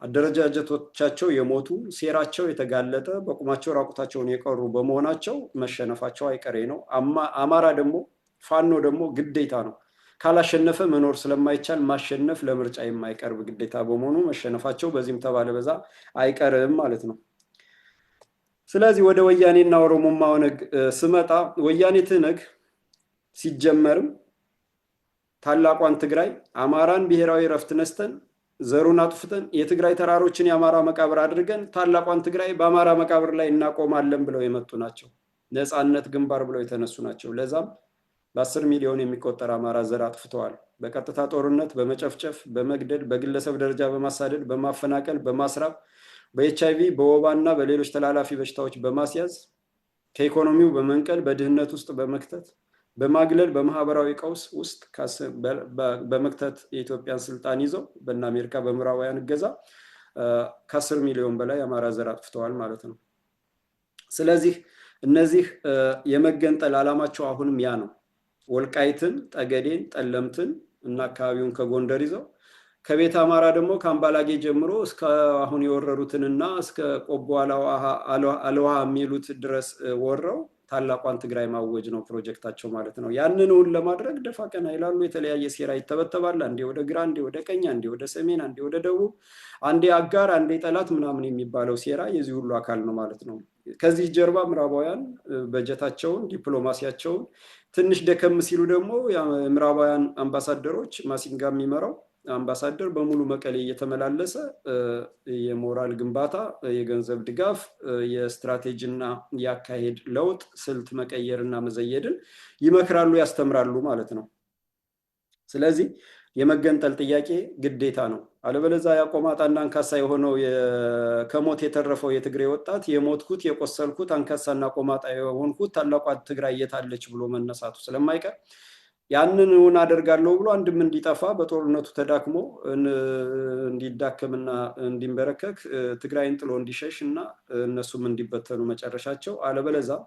አደረጃጀቶቻቸው የሞቱ ሴራቸው የተጋለጠ በቁማቸው ራቁታቸውን የቀሩ በመሆናቸው መሸነፋቸው አይቀሬ ነው። አማራ ደግሞ ፋኖ ደግሞ ግዴታ ነው። ካላሸነፈ መኖር ስለማይቻል ማሸነፍ ለምርጫ የማይቀርብ ግዴታ በመሆኑ መሸነፋቸው በዚህም ተባለ በዛ አይቀርም ማለት ነው። ስለዚህ ወደ ወያኔና ኦሮሞማ ኦነግ ስመጣ ወያኔ ትህነግ ሲጀመርም ታላቋን ትግራይ አማራን ብሔራዊ ረፍት ነስተን ዘሩን አጥፍተን የትግራይ ተራሮችን የአማራ መቃብር አድርገን ታላቋን ትግራይ በአማራ መቃብር ላይ እናቆማለን ብለው የመጡ ናቸው። ነፃነት ግንባር ብለው የተነሱ ናቸው። ለዛም በ10 ሚሊዮን የሚቆጠር አማራ ዘር አጥፍተዋል። በቀጥታ ጦርነት፣ በመጨፍጨፍ፣ በመግደል፣ በግለሰብ ደረጃ በማሳደድ፣ በማፈናቀል፣ በማስራብ፣ በኤችአይቪ በወባና በሌሎች ተላላፊ በሽታዎች በማስያዝ ከኢኮኖሚው በመንቀል በድህነት ውስጥ በመክተት በማግለል በማህበራዊ ቀውስ ውስጥ በመክተት የኢትዮጵያን ስልጣን ይዘው በእነ አሜሪካ በምዕራባውያን እገዛ ከ10 ሚሊዮን በላይ አማራ ዘር አጥፍተዋል ማለት ነው። ስለዚህ እነዚህ የመገንጠል ዓላማቸው አሁንም ያ ነው። ወልቃይትን፣ ጠገዴን፣ ጠለምትን እና አካባቢውን ከጎንደር ይዘው ከቤተ አማራ ደግሞ ከአምባላጌ ጀምሮ እስከ አሁን የወረሩትንና እስከ ቆቦ አልውሃ የሚሉት ድረስ ወረው ታላቋን ትግራይ ማወጅ ነው ፕሮጀክታቸው ማለት ነው። ያንንውን ለማድረግ ደፋ ቀና ይላሉ። የተለያየ ሴራ ይተበተባል። አንዴ ወደ ግራ፣ አንዴ ወደ ቀኝ፣ አንዴ ወደ ሰሜን፣ አንዴ ወደ ደቡብ፣ አንዴ አጋር፣ አንዴ ጠላት ምናምን የሚባለው ሴራ የዚህ ሁሉ አካል ነው ማለት ነው። ከዚህ ጀርባ ምዕራባውያን በጀታቸውን ዲፕሎማሲያቸውን ትንሽ ደከም ሲሉ ደግሞ ምዕራባውያን አምባሳደሮች ማሲንጋ የሚመራው አምባሳደር በሙሉ መቀሌ እየተመላለሰ የሞራል ግንባታ፣ የገንዘብ ድጋፍ፣ የስትራቴጂና ያካሄድ ለውጥ ስልት መቀየርና መዘየድን ይመክራሉ፣ ያስተምራሉ ማለት ነው። ስለዚህ የመገንጠል ጥያቄ ግዴታ ነው። አለበለዚያ ያቆማጣና አንካሳ የሆነው ከሞት የተረፈው የትግሬ ወጣት የሞትኩት የቆሰልኩት አንካሳና ቆማጣ የሆንኩት ታላቋ ትግራይ የታለች ብሎ መነሳቱ ስለማይቀር ያንን እውን አደርጋለሁ ብሎ አንድም እንዲጠፋ በጦርነቱ ተዳክሞ እንዲዳከምና እንዲንበረከክ ትግራይን ጥሎ እንዲሸሽ እና እነሱም እንዲበተኑ መጨረሻቸው፣ አለበለዚያ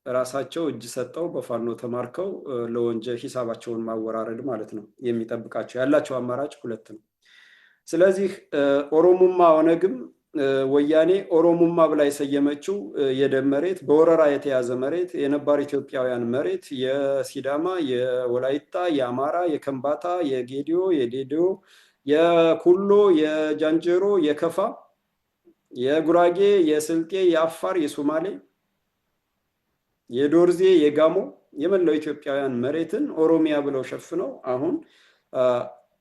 ራሳቸው እጅ ሰጠው በፋኖ ተማርከው ለወንጀል ሂሳባቸውን ማወራረድ ማለት ነው የሚጠብቃቸው። ያላቸው አማራጭ ሁለት ነው። ስለዚህ ኦሮሞማ ኦነግም ወያኔ ኦሮሞማ ብላ የሰየመችው የደም መሬት በወረራ የተያዘ መሬት የነባር ኢትዮጵያውያን መሬት የሲዳማ፣ የወላይታ፣ የአማራ፣ የከምባታ፣ የጌዲዮ፣ የዴዲዮ፣ የኩሎ፣ የጃንጀሮ፣ የከፋ፣ የጉራጌ፣ የስልጤ፣ የአፋር፣ የሶማሌ፣ የዶርዜ፣ የጋሞ የመላው ኢትዮጵያውያን መሬትን ኦሮሚያ ብለው ሸፍነው አሁን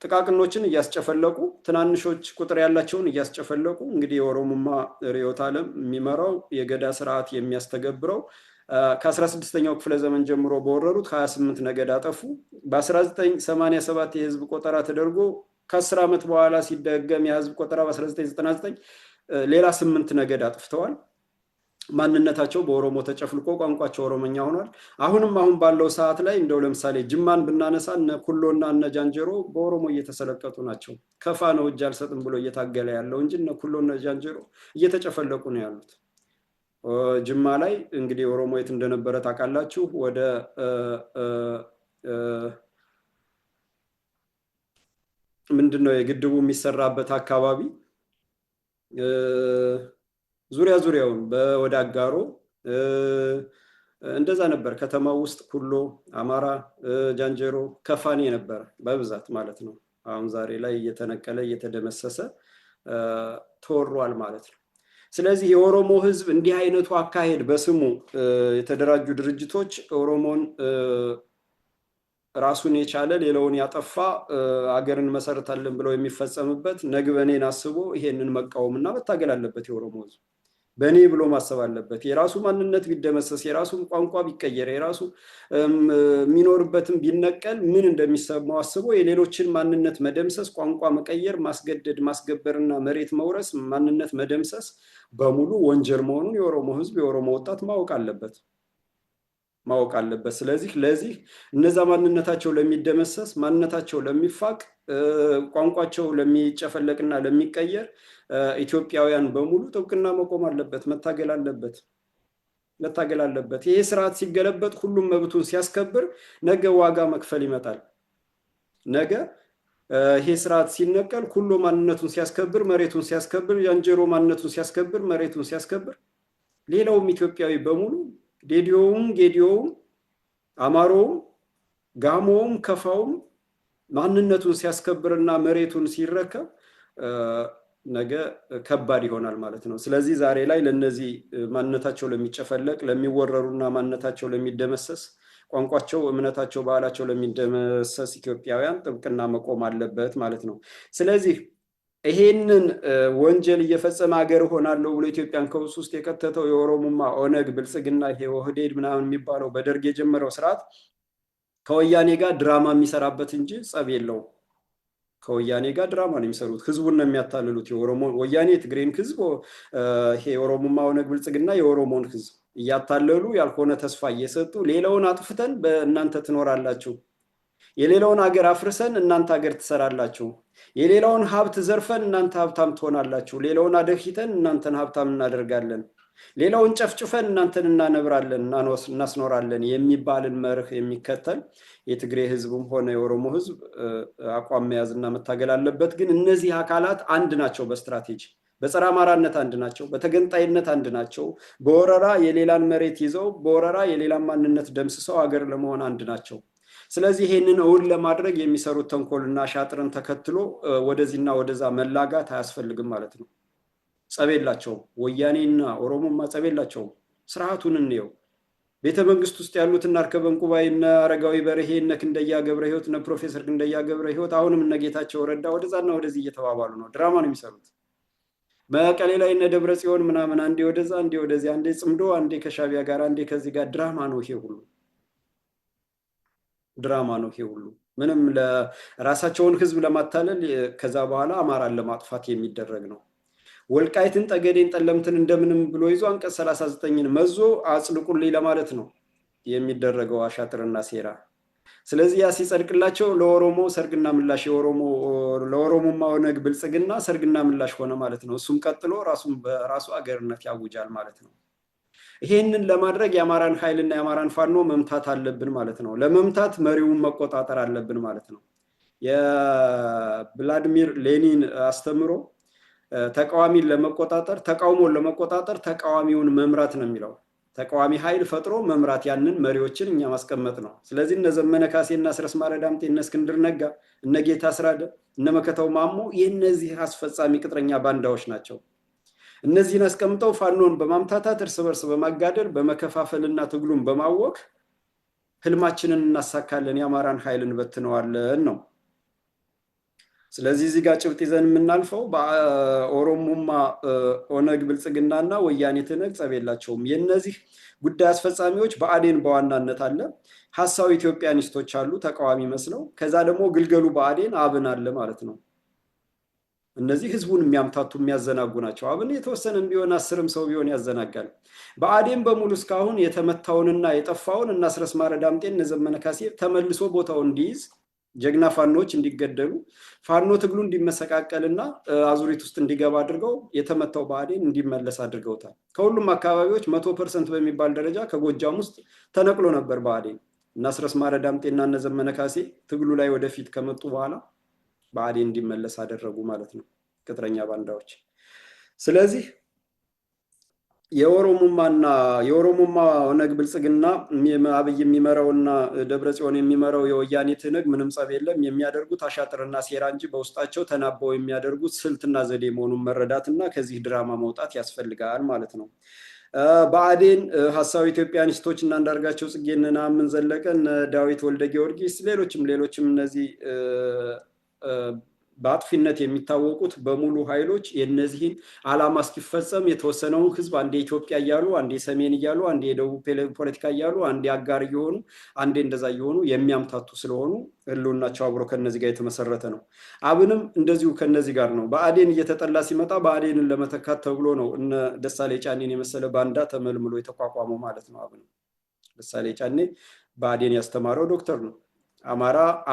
ጥቃቅኖችን እያስጨፈለቁ ትናንሾች ቁጥር ያላቸውን እያስጨፈለቁ እንግዲህ የኦሮሞማ ርዕዮተ ዓለም የሚመራው የገዳ ስርዓት የሚያስተገብረው ከ16ኛው ክፍለ ዘመን ጀምሮ በወረሩት 28 ነገድ አጠፉ። በ1987 የህዝብ ቆጠራ ተደርጎ ከ10 ዓመት በኋላ ሲደገም የህዝብ ቆጠራ በ1999 ሌላ 8 ነገድ አጥፍተዋል። ማንነታቸው በኦሮሞ ተጨፍልቆ ቋንቋቸው ኦሮሞኛ ሆኗል። አሁን ባለው ሰዓት ላይ እንደው ለምሳሌ ጅማን ብናነሳ እነ ኩሎና እነ ጃንጀሮ በኦሮሞ እየተሰለቀጡ ናቸው። ከፋ ነው እጅ አልሰጥም ብሎ እየታገለ ያለው እንጂ እነ ኩሎና ጃንጀሮ እየተጨፈለቁ ነው ያሉት። ጅማ ላይ እንግዲህ ኦሮሞ የት እንደነበረ ታውቃላችሁ። ወደ ምንድነው የግድቡ የሚሰራበት አካባቢ ዙሪያውን ወደ አጋሮ እንደዛ ነበር። ከተማው ውስጥ ኩሎ፣ አማራ፣ ጃንጀሮ፣ ከፋኔ ነበር በብዛት ማለት ነው። አሁን ዛሬ ላይ እየተነቀለ እየተደመሰሰ ተወሯል ማለት ነው። ስለዚህ የኦሮሞ ህዝብ እንዲህ አይነቱ አካሄድ በስሙ የተደራጁ ድርጅቶች ኦሮሞን ራሱን የቻለ ሌላውን ያጠፋ አገርን መሰረታለን ብለው የሚፈጸምበት ነግበኔን አስቦ ይሄንን መቃወምና መታገል አለበት። የኦሮሞ ህዝብ በእኔ ብሎ ማሰብ አለበት። የራሱ ማንነት ቢደመሰስ፣ የራሱ ቋንቋ ቢቀየር፣ የራሱ የሚኖርበትም ቢነቀል ምን እንደሚሰማው አስቦ የሌሎችን ማንነት መደምሰስ፣ ቋንቋ መቀየር፣ ማስገደድ፣ ማስገበርና መሬት መውረስ፣ ማንነት መደምሰስ በሙሉ ወንጀል መሆኑን የኦሮሞ ህዝብ የኦሮሞ ወጣት ማወቅ አለበት። ስለዚህ ለዚህ እነዛ ማንነታቸው ለሚደመሰስ፣ ማንነታቸው ለሚፋቅ፣ ቋንቋቸው ለሚጨፈለቅና ለሚቀየር ኢትዮጵያውያን በሙሉ ጥብቅና መቆም አለበት፣ መታገል አለበት። ይሄ ስርዓት ሲገለበጥ ሁሉም መብቱን ሲያስከብር ነገ ዋጋ መክፈል ይመጣል። ነገ ይሄ ስርዓት ሲነቀል ሁሉ ማንነቱን ሲያስከብር፣ መሬቱን ሲያስከብር፣ ጃንጀሮ ማንነቱን ሲያስከብር፣ መሬቱን ሲያስከብር፣ ሌላውም ኢትዮጵያዊ በሙሉ ጌዲዮውም፣ አማሮውም፣ ጋሞውም፣ ከፋውም ማንነቱን ሲያስከብርና መሬቱን ሲረከብ ነገ ከባድ ይሆናል ማለት ነው። ስለዚህ ዛሬ ላይ ለነዚህ ማንነታቸው ለሚጨፈለቅ፣ ለሚወረሩና ማንነታቸው ለሚደመሰስ፣ ቋንቋቸው፣ እምነታቸው፣ ባህላቸው ለሚደመሰስ ኢትዮጵያውያን ጥብቅና መቆም አለበት ማለት ነው። ስለዚህ ይሄንን ወንጀል እየፈጸመ ሀገር ሆናለሁ ብሎ ኢትዮጵያን ከውስ ውስጥ የከተተው የኦሮሞማ ኦነግ ብልጽግና ይሄ ወህዴድ ምናምን የሚባለው በደርግ የጀመረው ስርዓት ከወያኔ ጋር ድራማ የሚሰራበት እንጂ ጸብ የለውም። ከወያኔ ጋር ድራማ ነው የሚሰሩት። ህዝቡን ነው የሚያታልሉት። የኦሮሞ ወያኔ የትግሬን ህዝብ፣ ይሄ የኦሮሞማ ኦነግ ብልጽግና የኦሮሞን ህዝብ እያታለሉ ያልሆነ ተስፋ እየሰጡ ሌላውን አጥፍተን በእናንተ ትኖራላችሁ፣ የሌላውን ሀገር አፍርሰን እናንተ ሀገር ትሰራላችሁ፣ የሌላውን ሀብት ዘርፈን እናንተ ሀብታም ትሆናላችሁ፣ ሌላውን አደህይተን እናንተን ሀብታም እናደርጋለን፣ ሌላውን ጨፍጭፈን እናንተን እናነብራለን፣ እናስኖራለን የሚባልን መርህ የሚከተል የትግሬ ህዝብም ሆነ የኦሮሞ ህዝብ አቋም መያዝና መታገል አለበት። ግን እነዚህ አካላት አንድ ናቸው። በስትራቴጂ በጸረ አማራነት አንድ ናቸው። በተገንጣይነት አንድ ናቸው። በወረራ የሌላን መሬት ይዘው በወረራ የሌላን ማንነት ደምስሰው ሀገር ለመሆን አንድ ናቸው። ስለዚህ ይሄንን እውን ለማድረግ የሚሰሩት ተንኮልና ሻጥርን ተከትሎ ወደዚህና ወደዛ መላጋት አያስፈልግም ማለት ነው። ጸቤላቸውም ወያኔና ኦሮሞማ ጸቤላቸውም። ስርዓቱን እንየው። ቤተ መንግስት ውስጥ ያሉትና እርከበ እንቁባይ እነ አረጋዊ በርሄ እነ ክንደያ ገብረ ህይወት እነ ፕሮፌሰር ክንደያ ገብረ ህይወት አሁንም እነ ጌታቸው ረዳ ወደዛና ወደዚህ እየተባባሉ ነው። ድራማ ነው የሚሰሩት። መቀሌ ላይ እነ ደብረ ጽዮን ምናምን አንዴ ወደዛ አንዴ ወደዚህ፣ አንዴ ጽምዶ አንዴ ከሻቢያ ጋር አንዴ ከዚህ ጋር ድራማ ነው ይሄ ሁሉ። ድራማ ነው ይሄ ሁሉ። ምንም ለራሳቸውን ህዝብ ለማታለል ከዛ በኋላ አማራን ለማጥፋት የሚደረግ ነው። ወልቃይትን፣ ጠገዴን፣ ጠለምትን እንደምንም ብሎ ይዞ አንቀጽ 39ን መዞ አጽድቁልኝ ለማለት ነው የሚደረገው አሻጥርና ሴራ። ስለዚህ ያ ሲጸድቅላቸው ለኦሮሞ ሰርግና ምላሽ፣ ለኦሮሞማ ኦነግ ብልጽግና ሰርግና ምላሽ ሆነ ማለት ነው። እሱም ቀጥሎ ራሱን በራሱ አገርነት ያውጃል ማለት ነው። ይሄንን ለማድረግ የአማራን ኃይልና የአማራን ፋኖ መምታት አለብን ማለት ነው። ለመምታት መሪውን መቆጣጠር አለብን ማለት ነው። የቭላድሚር ሌኒን አስተምሮ ተቃዋሚን ለመቆጣጠር፣ ተቃውሞን ለመቆጣጠር ተቃዋሚውን መምራት ነው የሚለው። ተቃዋሚ ኃይል ፈጥሮ መምራት፣ ያንን መሪዎችን እኛ ማስቀመጥ ነው። ስለዚህ እነ ዘመነ ካሴና አስረስ ማረ ዳምጤ፣ እነ እስክንድር ነጋ፣ እነ ጌታ አስራደ፣ እነ መከተው ማሞ የእነዚህ አስፈጻሚ ቅጥረኛ ባንዳዎች ናቸው። እነዚህን አስቀምጠው ፋኖን በማምታታት እርስ በርስ በማጋደል በመከፋፈልና ትግሉን በማወክ ህልማችንን እናሳካለን፣ የአማራን ኃይል እንበትነዋለን ነው። ስለዚህ እዚህ ጋር ጭብጥ ይዘን የምናልፈው በኦሮሞማ ኦነግ ብልጽግናና ወያኔ ትነግ ጸብ የላቸውም። የነዚህ ጉዳይ አስፈጻሚዎች ብአዴን በዋናነት አለ፣ ሀሳዊ ኢትዮጵያኒስቶች አሉ ተቃዋሚ መስለው፣ ከዛ ደግሞ ግልገሉ ብአዴን አብን አለ ማለት ነው። እነዚህ ህዝቡን የሚያምታቱ የሚያዘናጉ ናቸው። አብን የተወሰነም ቢሆን 10ም ሰው ቢሆን ያዘናጋል። ብአዴን በሙሉ እስካሁን የተመታውንና የጠፋውን እና አስረስ ማረ ዳምጤን እነ ዘመነ ካሴ ተመልሶ ቦታውን እንዲይዝ፣ ጀግና ፋኖች እንዲገደሉ፣ ፋኖ ትግሉ እንዲመሰቃቀልና አዙሪት ውስጥ እንዲገባ አድርገው የተመታው ብአዴን እንዲመለስ አድርገውታል። ከሁሉም አካባቢዎች 100% በሚባል ደረጃ ከጎጃም ውስጥ ተነቅሎ ነበር ብአዴን እና አስረስ ማረ ዳምጤና እነ ዘመነ ካሴ ትግሉ ላይ ወደፊት ከመጡ በኋላ ብአዴን እንዲመለስ አደረጉ ማለት ነው፣ ቅጥረኛ ባንዳዎች። ስለዚህ የኦሮሞማ ኦነግ ብልጽግና አብይ የሚመራውና ደብረጽዮን የሚመራው የወያኔ ትንግ ምንም ጸብ የለም። የሚያደርጉት አሻጥርና ሴራ እንጂ በውስጣቸው ተናበው የሚያደርጉት ስልትና ዘዴ መሆኑን መረዳትና ከዚህ ድራማ መውጣት ያስፈልጋል ማለት ነው። ብአዴን ሀሳዊ ኢትዮጵያኒስቶች እና አንዳርጋቸው ጽጌ፣ እነ ነአምን ዘለቀ፣ እነ ዳዊት ወልደ ጊዮርጊስ ሌሎችም እነዚህ በአጥፊነት የሚታወቁት በሙሉ ኃይሎች የነዚህን ዓላማ እስኪፈጸም የተወሰነውን ህዝብ አንዴ ኢትዮጵያ እያሉ አንዴ ሰሜን እያሉ አንዴ የደቡብ ፖለቲካ እያሉ አንዴ አጋር እየሆኑ አንዴ እንደዛ እየሆኑ የሚያምታቱ ስለሆኑ ህልውናቸው አብሮ ከነዚህ ጋር የተመሰረተ ነው። አብንም እንደዚሁ ከነዚህ ጋር ነው። ብአዴን እየተጠላ ሲመጣ ብአዴንን ለመተካት ተብሎ ነው እነ ደሳሌ ጫኔን የመሰለ ባንዳ ተመልምሎ የተቋቋመው ማለት ነው። አብንም ደሳሌ ጫኔ ብአዴን ያስተማረው ዶክተር ነው።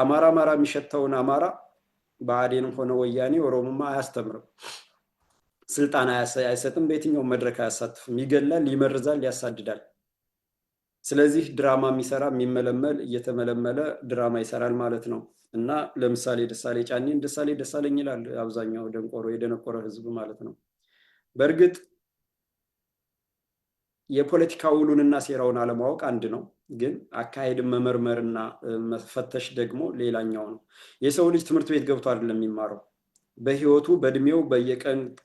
አማራ የሚሸተውን አማራ ብአዴንም ሆነ ወያኔ ኦሮሞማ አያስተምርም፣ ስልጣን አይሰጥም፣ በየትኛውም መድረክ አያሳትፍም፣ ይገላል፣ ይመርዛል፣ ያሳድዳል። ስለዚህ ድራማ የሚሰራ የሚመለመል እየተመለመለ ድራማ ይሰራል ማለት ነው። እና ለምሳሌ ደሳሌ ጫኔን ደሳለኝ ይላል አብዛኛው የደነቆረ ህዝብ ማለት ነው። በእርግጥ የፖለቲካ ውሉንና ሴራውን አለማወቅ አንድ ነው፣ ግን አካሄድን መመርመርና መፈተሽ ደግሞ ሌላኛው ነው። የሰው ልጅ ትምህርት ቤት ገብቶ አይደለም የሚማረው፣ በህይወቱ በእድሜው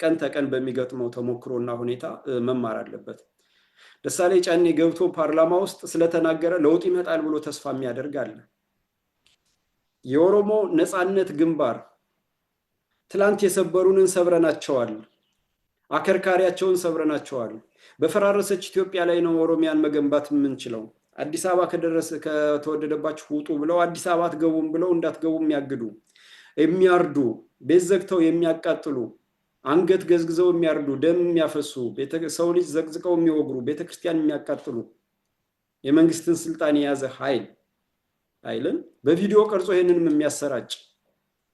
ቀን ተቀን በሚገጥመው ተሞክሮና ሁኔታ መማር አለበት። ደሳሌ ጫኔ ገብቶ ፓርላማ ውስጥ ስለተናገረ ለውጥ ይመጣል ብሎ ተስፋ የሚያደርግ አለ። የኦሮሞ ነፃነት ግንባር ትላንት የሰበሩንን ሰብረናቸዋል፣ አከርካሪያቸውን ሰብረናቸዋል። በፈራረሰች ኢትዮጵያ ላይ ነው ኦሮሚያን መገንባት የምንችለው። አዲስ አበባ ከተወደደባችሁ ውጡ ብለው አዲስ አበባ አትገቡም ብለው እንዳትገቡ የሚያግዱ የሚያርዱ፣ ቤት ዘግተው የሚያቃጥሉ፣ አንገት ገዝግዘው የሚያርዱ፣ ደም የሚያፈሱ፣ ሰው ልጅ ዘቅዝቀው የሚወግሩ፣ ቤተክርስቲያን የሚያቃጥሉ የመንግስትን ስልጣን የያዘ ኃይልን በቪዲዮ ቀርጾ ይህንንም የሚያሰራጭ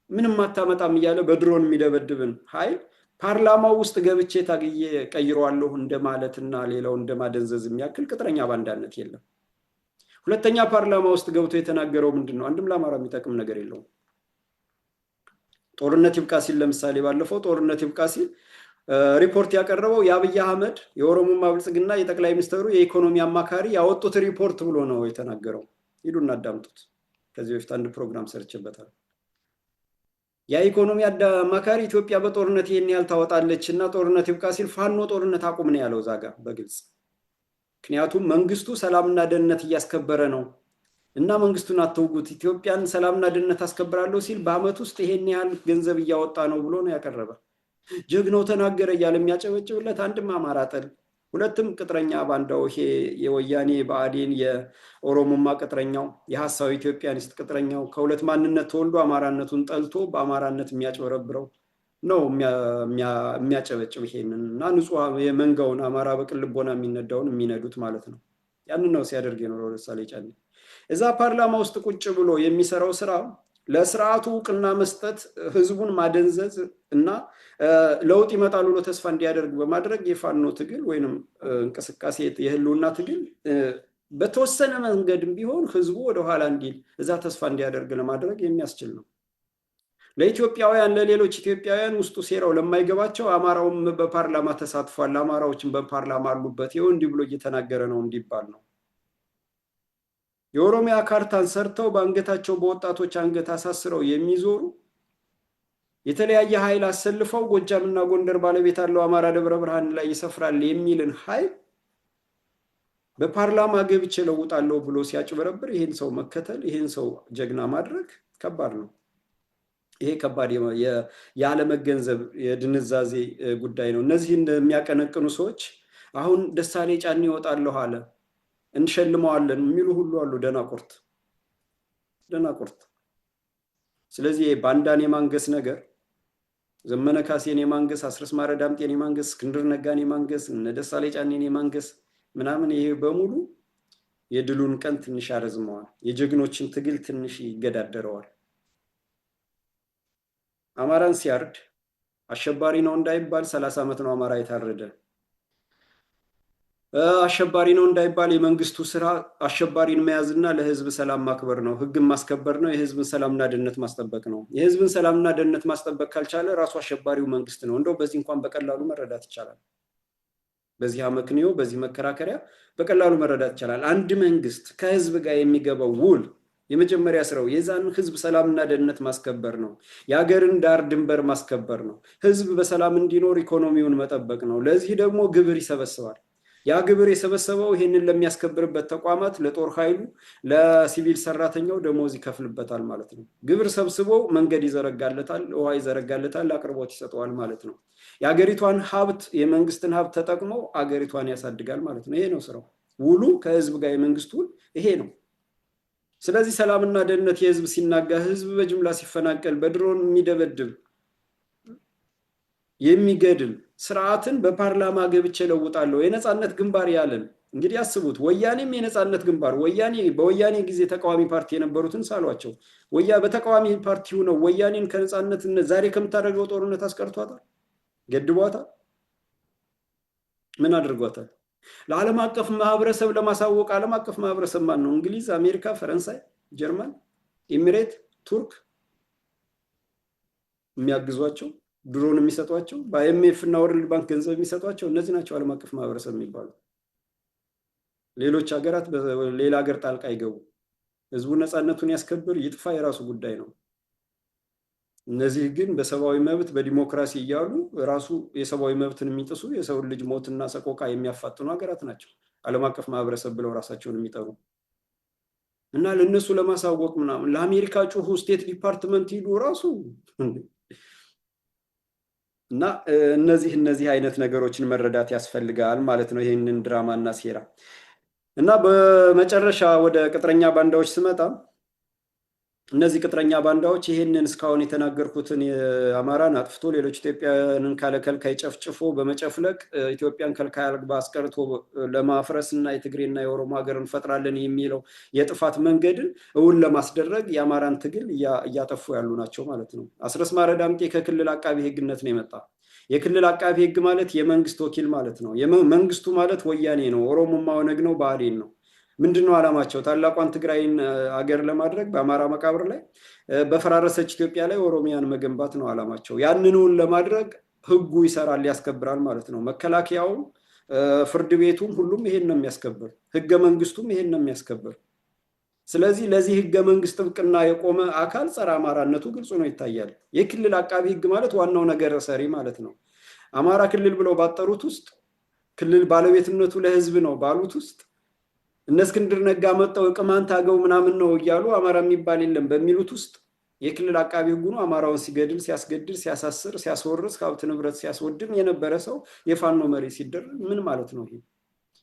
ምንም አታመጣም እያለ በድሮን የሚደበድብን ኃይል ፓርላማው ውስጥ ገብቼ ታግዬ ቀይረዋለሁ እንደማለትና ሌላው እንደማደንዘዝ የሚያክል ቅጥረኛ ባንዳነት የለም። ሁለተኛ ፓርላማ ውስጥ ገብቶ የተናገረው ምንድነው? አንድም ለአማራ የሚጠቅም ነገር የለውም። ጦርነት ይብቃ ሲል ለምሳሌ ባለፈው ጦርነት ይብቃ ሲል ሪፖርት ያቀረበው የአብይ አህመድ የኦሮሞማ ብልጽግና የጠቅላይ ሚኒስትሩ የኢኮኖሚ አማካሪ ያወጡት ሪፖርት ብሎ ነው የተናገረው። ሂዱና አዳምጡት። ከዚህ በፊት አንድ ፕሮግራም ሰርችበታል። የኢኮኖሚ አማካሪ ኢትዮጵያ በጦርነት ይሄን ያህል ታወጣለች እና ጦርነት ይብቃ ሲል ፋኖ ጦርነት አቁም ነው ያለው ዛጋ በግልጽ። ምክንያቱም መንግስቱ ሰላምና ደህንነት እያስከበረ ነው እና መንግስቱን አትውጉት፣ ኢትዮጵያን ሰላምና ደህንነት አስከብራለሁ ሲል በአመት ውስጥ ይሄን ያህል ገንዘብ እያወጣ ነው ብሎ ነው ያቀረበ። ጀግናው ተናገረ እያለ የሚያጨበጭብለት አንድም አማራ ጠል፣ ሁለትም ቅጥረኛ ባንዳው ይሄ የወያኔ ብአዴን የኦሮሞማ ቅጥረኛው የሐሳዊ ኢትዮጵያኒስት ቅጥረኛው ከሁለት ማንነት ተወልዶ አማራነቱን ጠልቶ በአማራነት የሚያጭበረብረው ነው የሚያጨበጭብ ይሄንን እና ንጹህ የመንጋውን አማራ በቅን ልቦና የሚነዳውን የሚነዱት ማለት ነው። ያንን ነው ሲያደርግ የኖረው ደሳሌ ጫኔ። እዛ ፓርላማ ውስጥ ቁጭ ብሎ የሚሰራው ስራ ለስርዓቱ እውቅና መስጠት፣ ህዝቡን ማደንዘዝ እና ለውጥ ይመጣል ብሎ ተስፋ እንዲያደርግ በማድረግ የፋኖ ትግል ወይንም እንቅስቃሴ የህልውና ትግል በተወሰነ መንገድም ቢሆን ህዝቡ ወደኋላ እንዲል እዛ ተስፋ እንዲያደርግ ለማድረግ የሚያስችል ነው። ለኢትዮጵያውያን ለሌሎች ኢትዮጵያውያን ውስጡ ሴራው ለማይገባቸው አማራውም በፓርላማ ተሳትፏል፣ አማራዎችን በፓርላማ አሉበት፣ ይኸው እንዲህ ብሎ እየተናገረ ነው እንዲባል ነው። የኦሮሚያ ካርታን ሰርተው በአንገታቸው በወጣቶች አንገት አሳስረው የሚዞሩ የተለያየ ኃይል አሰልፈው ጎጃምና ጎንደር ባለቤት አለው አማራ ደብረ ብርሃን ላይ ይሰፍራል የሚልን ኃይል በፓርላማ ገብቼ ለውጣለሁ ብሎ ሲያጭበረብር ይሄን ሰው መከተል፣ ይሄን ሰው ጀግና ማድረግ ከባድ ነው። ይሄ ከባድ ያለመገንዘብ የድንዛዜ ጉዳይ ነው። እነዚህ እንደሚያቀነቅኑ ሰዎች አሁን ደሳሌ ጫኔ ይወጣለሁ አለ እንሸልመዋለን የሚሉ ሁሉ አሉ። ደናቁርት። ስለዚህ ባንዳን የማንገስ ነገር ዘመነ ካሴን የማንገስ፣ አስረስ ማረ ዳምጤን የማንገስ፣ እስክንድር ነጋን የማንገስ፣ እነ ደሳሌ ጫኔን የማንገስ ምናምን ይሄ በሙሉ የድሉን ቀን ትንሽ ያረዝመዋል፣ የጀግኖችን ትግል ትንሽ ይገዳደረዋል። አማራን ሲያርድ አሸባሪ ነው እንዳይባል 30 ዓመት ነው አማራ የታረደ። አሸባሪ ነው እንዳይባል የመንግስቱ ስራ አሸባሪን መያዝና ለህዝብ ሰላም ማክበር ነው፣ ህግን ማስከበር ነው፣ የህዝብን ሰላምና ደህንነት ማስጠበቅ ነው። የህዝብን ሰላምና ደህንነት ማስጠበቅ ካልቻለ ራሱ አሸባሪው መንግስት ነው። እንደው በዚህ እንኳን በቀላሉ መረዳት ይቻላል። በዚህ አመክንዮ በዚህ መከራከሪያ በቀላሉ መረዳት ይቻላል። አንድ መንግስት ከህዝብ ጋር የሚገባው ውል የመጀመሪያ ስራው የዛን ህዝብ ሰላምና ደህንነት ማስከበር ነው። የሀገርን ዳር ድንበር ማስከበር ነው። ህዝብ በሰላም እንዲኖር ኢኮኖሚውን መጠበቅ ነው። ለዚህ ደግሞ ግብር ይሰበስባል። ያ ግብር የሰበሰበው ይህንን ለሚያስከብርበት ተቋማት፣ ለጦር ኃይሉ፣ ለሲቪል ሰራተኛው ደሞዝ ይከፍልበታል ማለት ነው። ግብር ሰብስቦ መንገድ ይዘረጋለታል፣ ውሃ ይዘረጋለታል፣ አቅርቦት ይሰጠዋል ማለት ነው። የሀገሪቷን ሀብት የመንግስትን ሀብት ተጠቅሞ አገሪቷን ያሳድጋል ማለት ነው። ይሄ ነው ስራው። ውሉ ከህዝብ ጋር የመንግስት ውል ይሄ ነው። ስለዚህ ሰላምና ደህንነት የህዝብ ሲናጋ፣ ህዝብ በጅምላ ሲፈናቀል፣ በድሮን የሚደበድብ የሚገድል ስርዓትን በፓርላማ ገብቼ ለውጣለሁ የነጻነት ግንባር ያለን እንግዲህ አስቡት። ወያኔም የነጻነት ግንባር በወያኔ ጊዜ ተቃዋሚ ፓርቲ የነበሩትን ሳሏቸው በተቃዋሚ ፓርቲው ነው ወያኔን ከነጻነት ዛሬ ከምታደርገው ጦርነት አስቀርቷታል፣ ገድቧታል። ምን አድርጓታል? ለዓለም አቀፍ ማህበረሰብ ለማሳወቅ ዓለም አቀፍ ማህበረሰብ ማን ነው? እንግሊዝ፣ አሜሪካ፣ ፈረንሳይ፣ ጀርመን፣ ኤሚሬት፣ ቱርክ የሚያግዟቸው ድሮን የሚሰጧቸው በአይኤምኤፍ እና ወርልድ ባንክ ገንዘብ የሚሰጧቸው እነዚህ ናቸው ዓለም አቀፍ ማህበረሰብ የሚባሉ። ሌሎች ሀገራት በሌላ ሀገር ጣልቃ አይገቡ። ህዝቡ ነፃነቱን ያስከብር ይጥፋ የራሱ ጉዳይ ነው። እነዚህ ግን በሰብአዊ መብት በዲሞክራሲ እያሉ ራሱ የሰብአዊ መብትን የሚጥሱ የሰው ልጅ ሞትና ሰቆቃ የሚያፋጥኑ ሀገራት ናቸው ዓለም አቀፍ ማህበረሰብ ብለው ራሳቸውን የሚጠሩ እና ለነሱ ለማሳወቅ ምናምን ለአሜሪካ ጩሁ ስቴት ዲፓርትመንት ሂዱ ራሱ እና እነዚህ አይነት ነገሮችን መረዳት ያስፈልጋል ማለት ነው። ይሄንን ድራማና ሴራ እና በመጨረሻ ወደ ቅጥረኛ ባንዳዎች ስመጣ እነዚህ ቅጥረኛ ባንዳዎች ይሄንን እስካሁን የተናገርኩትን የአማራን አጥፍቶ ሌሎች ኢትዮጵያውያንን ካለከልካይ ጨፍጭፎ በመጨፍለቅ ኢትዮጵያን ከልካይ አልባ አስቀርቶ ለማፍረስ እና የትግሬና የኦሮሞ ሀገር እንፈጥራለን የሚለው የጥፋት መንገድን እውን ለማስደረግ የአማራን ትግል እያጠፉ ያሉ ናቸው ማለት ነው። አስረስ ማረ ዳምጤ ከክልል አቃቢ ህግነት ነው የመጣ። የክልል አቃቢ ህግ ማለት የመንግስት ወኪል ማለት ነው። መንግስቱ ማለት ወያኔ ነው፣ ኦሮሞማ ኦነግ ነው፣ ብአዴን ነው። ምንድነው ዓላማቸው? ታላቋን ትግራይን አገር ለማድረግ በአማራ መቃብር ላይ በፈራረሰች ኢትዮጵያ ላይ ኦሮሚያን መገንባት ነው ዓላማቸው። ያንኑን ለማድረግ ህጉ ይሰራል፣ ያስከብራል ማለት ነው። መከላከያውም ፍርድ ቤቱም ሁሉም ይሄን ነው የሚያስከብር፣ ህገ መንግስቱም ይሄን ነው የሚያስከብር። ስለዚህ ለዚህ ህገ መንግስት ጥብቅና የቆመ አካል ጸረ አማራነቱ ግልጽ ነው ይታያል። የክልል አቃቢ ህግ ማለት ዋናው ነገር ሰሪ ማለት ነው። አማራ ክልል ብለው ባጠሩት ውስጥ ክልል ባለቤትነቱ ለህዝብ ነው ባሉት ውስጥ እነ እስክንድር ነጋ መጣው ቅማንት አገው ምናምን ነው እያሉ አማራ የሚባል የለም በሚሉት ውስጥ የክልል አቃቢ ህጉ ነው አማራውን ሲገድል፣ ሲያስገድል፣ ሲያሳስር፣ ሲያስወርስ፣ ሀብት ንብረት ሲያስወድም የነበረ ሰው የፋኖ መሪ ሲደረግ ምን ማለት ነው? ይሄ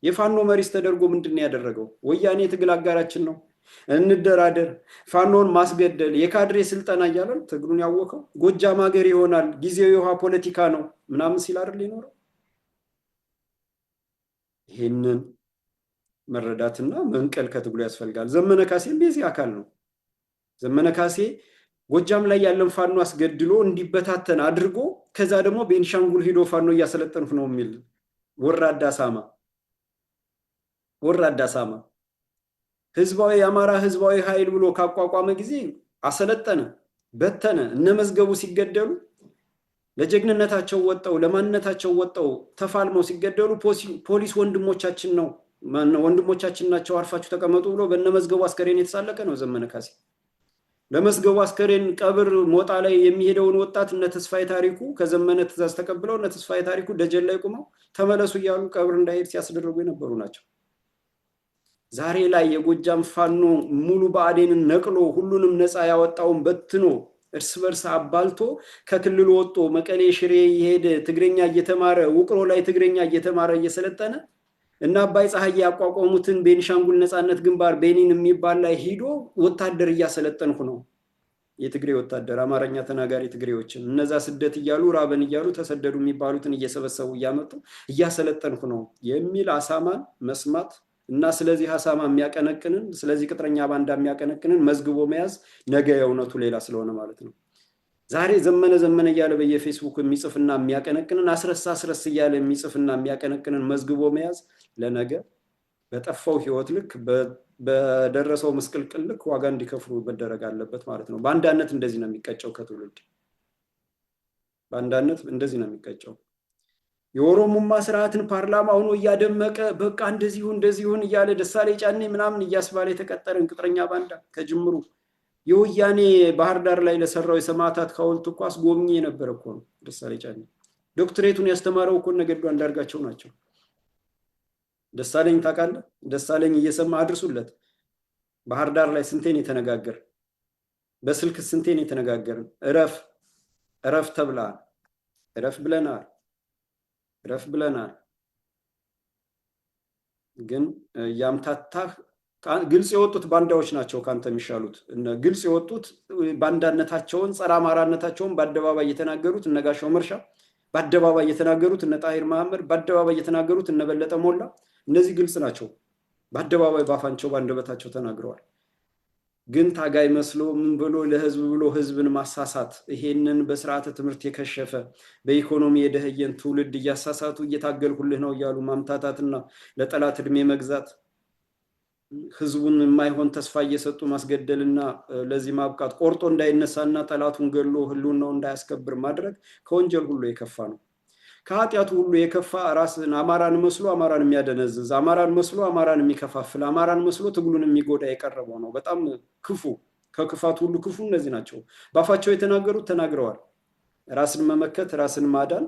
የፋኖ መሪስ ተደርጎ ምንድን ያደረገው? ወያኔ ትግል አጋራችን ነው እንደራደር፣ ፋኖን ማስገደል የካድሬ ስልጠና እያለን ትግሉን ያወቀው ጎጃም ሀገር ይሆናል ጊዜው የውሃ ፖለቲካ ነው ምናምን ሲል አይደል ይኖረው። ይሄንን መረዳትና መንቀል ከትግሉ ያስፈልጋል። ዘመነ ካሴም የዚህ አካል ነው። ዘመነ ካሴ ጎጃም ላይ ያለን ፋኖ አስገድሎ እንዲበታተን አድርጎ ከዛ ደግሞ ቤንሻንጉል ሂዶ ፋኖ እያሰለጠንኩ ነው የሚል ወራዳ ሳማ ህዝባዊ የአማራ ህዝባዊ ኃይል ብሎ ካቋቋመ ጊዜ አሰለጠነ፣ በተነ። እነ መዝገቡ ሲገደሉ ለጀግንነታቸው ወጣው ለማንነታቸው ወጣው ተፋልመው ሲገደሉ ፖሊስ ወንድሞቻችን ናቸው አርፋችሁ ተቀመጡ ብሎ በነመዝገቡ አስከሬን የተሳለቀ ነው ዘመነ ካሴ። ለመዝገቡ አስከሬን ቀብር ሞጣ ላይ የሚሄደውን ወጣት እነ ተስፋዬ ታሪኩ ከዘመነ ትእዛዝ ተቀብለው እነ ተስፋዬ ታሪኩ ደጀን ላይ ቆመው ተመለሱ እያሉ ቀብር እንዳይሄድ ሲያስደርጉ የነበሩ ናቸው። ዛሬ ላይ የጎጃም ፋኖ ሙሉ ብአዴንን ነቅሎ ሁሉንም ነፃ ያወጣውን በትኖ እርስ በርስ አባልቶ ከክልሉ ወጥቶ መቀሌ ሽሬ የሄደ ትግረኛ እየተማረ ውቅሮ ላይ ትግረኛ እየተማረ እየሰለጠነ እና አባይ ፀሐይ ያቋቋሙትን ቤኒሻንጉል ነፃነት ግንባር ቤኒን የሚባል ላይ ሂዶ ወታደር እያሰለጠንኩ ነው። የትግሬ ወታደር አማርኛ ተናጋሪ ትግሬዎችን እነዛ ስደት እያሉ ራበን እያሉ ተሰደዱ የሚባሉትን እየሰበሰቡ እያመጡ እያሰለጠንኩ ነው የሚል አሳማን መስማት እና ስለዚህ ሀሳማ የሚያቀነቅንን ስለዚህ ቅጥረኛ ባንዳ የሚያቀነቅንን መዝግቦ መያዝ ነገ የእውነቱ ሌላ ስለሆነ ማለት ነው። ዛሬ ዘመነ እያለ በየፌስቡክ የሚጽፍና የሚያቀነቅንን አስረስ እያለ የሚጽፍና የሚያቀነቅንን መዝግቦ መያዝ ለነገ በጠፋው ህይወት ልክ በደረሰው ምስቅልቅል ልክ ዋጋ እንዲከፍሉ መደረግ አለበት ማለት ነው። ባንዳነት እንደዚህ ነው የሚቀጨው ከትውልድ ባንዳነት እንደዚህ ነው የሚቀጨው። የኦሮሞማ ስርዓትን ፓርላማ ሆኖ እያደመቀ በቃ እንደዚሁን እያለ ደሳለኝ ጫኔ ምናምን እያስባለ የተቀጠረን ቅጥረኛ ባንዳ ከጅምሩ የወያኔ ባህር ዳር ላይ ለሰራው የሰማዕታት ሐውልት እኮ አስጎብኚ የነበረ እኮ ነው ደሳለኝ ጫኔ። ዶክትሬቱን ያስተማረው እኮ ነገዱ አንዳርጋቸው ናቸው። ደሳለኝ ታውቃለህ? ደሳለኝ እየሰማ አድርሱለት። ባህር ዳር ላይ ስንቴን የተነጋገር፣ በስልክ ስንቴን የተነጋገርን። እረፍ ተብለሃል፣ እረፍ ብለናል። ግን ያምታታህ ግልጽ የወጡት ባንዳዎች ናቸው ካንተ የሚሻሉት። ግልጽ የወጡት ባንዳነታቸውን ጸረ አማራነታቸውን በአደባባይ የተናገሩት እነ ጋሻው መርሻ፣ በአደባባይ የተናገሩት እነ ጣሂር መሐመድ፣ በአደባባይ የተናገሩት እነ በለጠ ሞላ፣ እነዚህ ግልጽ ናቸው። በአደባባይ ባፋንቸው ባንደበታቸው ተናግረዋል። ግን ታጋይ መስሎ ምን ብሎ ለህዝብ ብሎ ህዝብን ማሳሳት፣ ይሄንን በስርዓተ ትምህርት የከሸፈ በኢኮኖሚ የደህየን ትውልድ እያሳሳቱ እየታገልኩልህ ነው እያሉ ማምታታትና ለጠላት እድሜ መግዛት፣ ህዝቡን የማይሆን ተስፋ እየሰጡ ማስገደልና ለዚህ ማብቃት፣ ቆርጦ እንዳይነሳና ጠላቱን ገሎ ህልውናው እንዳያስከብር ማድረግ ከወንጀል ሁሉ የከፋ ነው። ከኃጢአቱ ሁሉ የከፋ ራስን አማራን መስሎ አማራን የሚያደነዝዝ፣ አማራን መስሎ አማራን የሚከፋፍል፣ አማራን መስሎ ትግሉን የሚጎዳ የቀረበው ነው። በጣም ክፉ፣ ከክፋቱ ሁሉ ክፉ እነዚህ ናቸው። ባፋቸው የተናገሩት ተናግረዋል። ራስን መመከት፣ ራስን ማዳን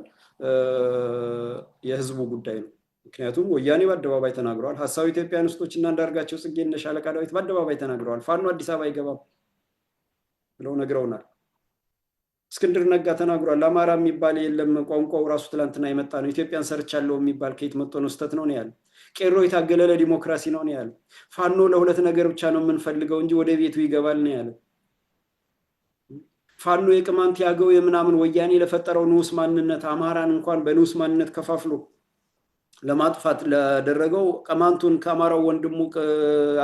የህዝቡ ጉዳይ ነው። ምክንያቱም ወያኔ በአደባባይ ተናግረዋል። ሀሳዊ ኢትዮጵያውያኖች እና አንዳርጋቸው ጽጌ እነ ሻለቃ ዳዊት በአደባባይ ተናግረዋል። ፋኖ አዲስ አበባ አይገባም ብለው ነግረውናል። እስክንድር ነጋ ተናግሯል። አማራ የሚባል የለም፣ ቋንቋው ራሱ ትላንትና የመጣ ነው። ኢትዮጵያን ሰርቻለሁ የሚባል ከየት መጥቶ ነው? ስተት ነው ያለ። ቄሮ የታገለ ለዲሞክራሲ ነው ያለ። ፋኖ ለሁለት ነገር ብቻ ነው የምንፈልገው እንጂ ወደ ቤቱ ይገባል ነው ያለ። ፋኖ የቅማንት ያገው የምናምን ወያኔ ለፈጠረው ንዑስ ማንነት አማራን እንኳን በንዑስ ማንነት ከፋፍሎ ለማጥፋት ለደረገው ቅማንቱን ከአማራው ወንድሙ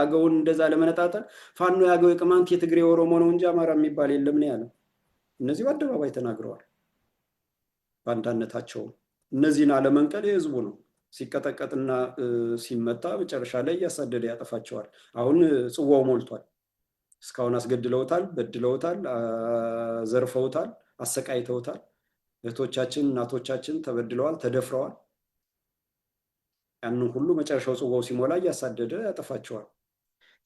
አገውን እንደዛ ለመነጣጠል ፋኖ ያገው የቅማንት የትግሬ ኦሮሞ ነው እንጂ አማራ የሚባል የለም ነው ያለ። እነዚህ በአደባባይ ተናግረዋል። ባንዳነታቸው እነዚህን አለመንቀል የህዝቡ ነው። ሲቀጠቀጥና ሲመታ መጨረሻ ላይ እያሳደደ ያጠፋቸዋል። አሁን ጽዋው ሞልቷል። እስካሁን አስገድለውታል፣ በድለውታል፣ ዘርፈውታል፣ አሰቃይተውታል። እህቶቻችን እናቶቻችን ተበድለዋል፣ ተደፍረዋል። ያንን ሁሉ መጨረሻው ጽዋው ሲሞላ እያሳደደ ያጠፋቸዋል።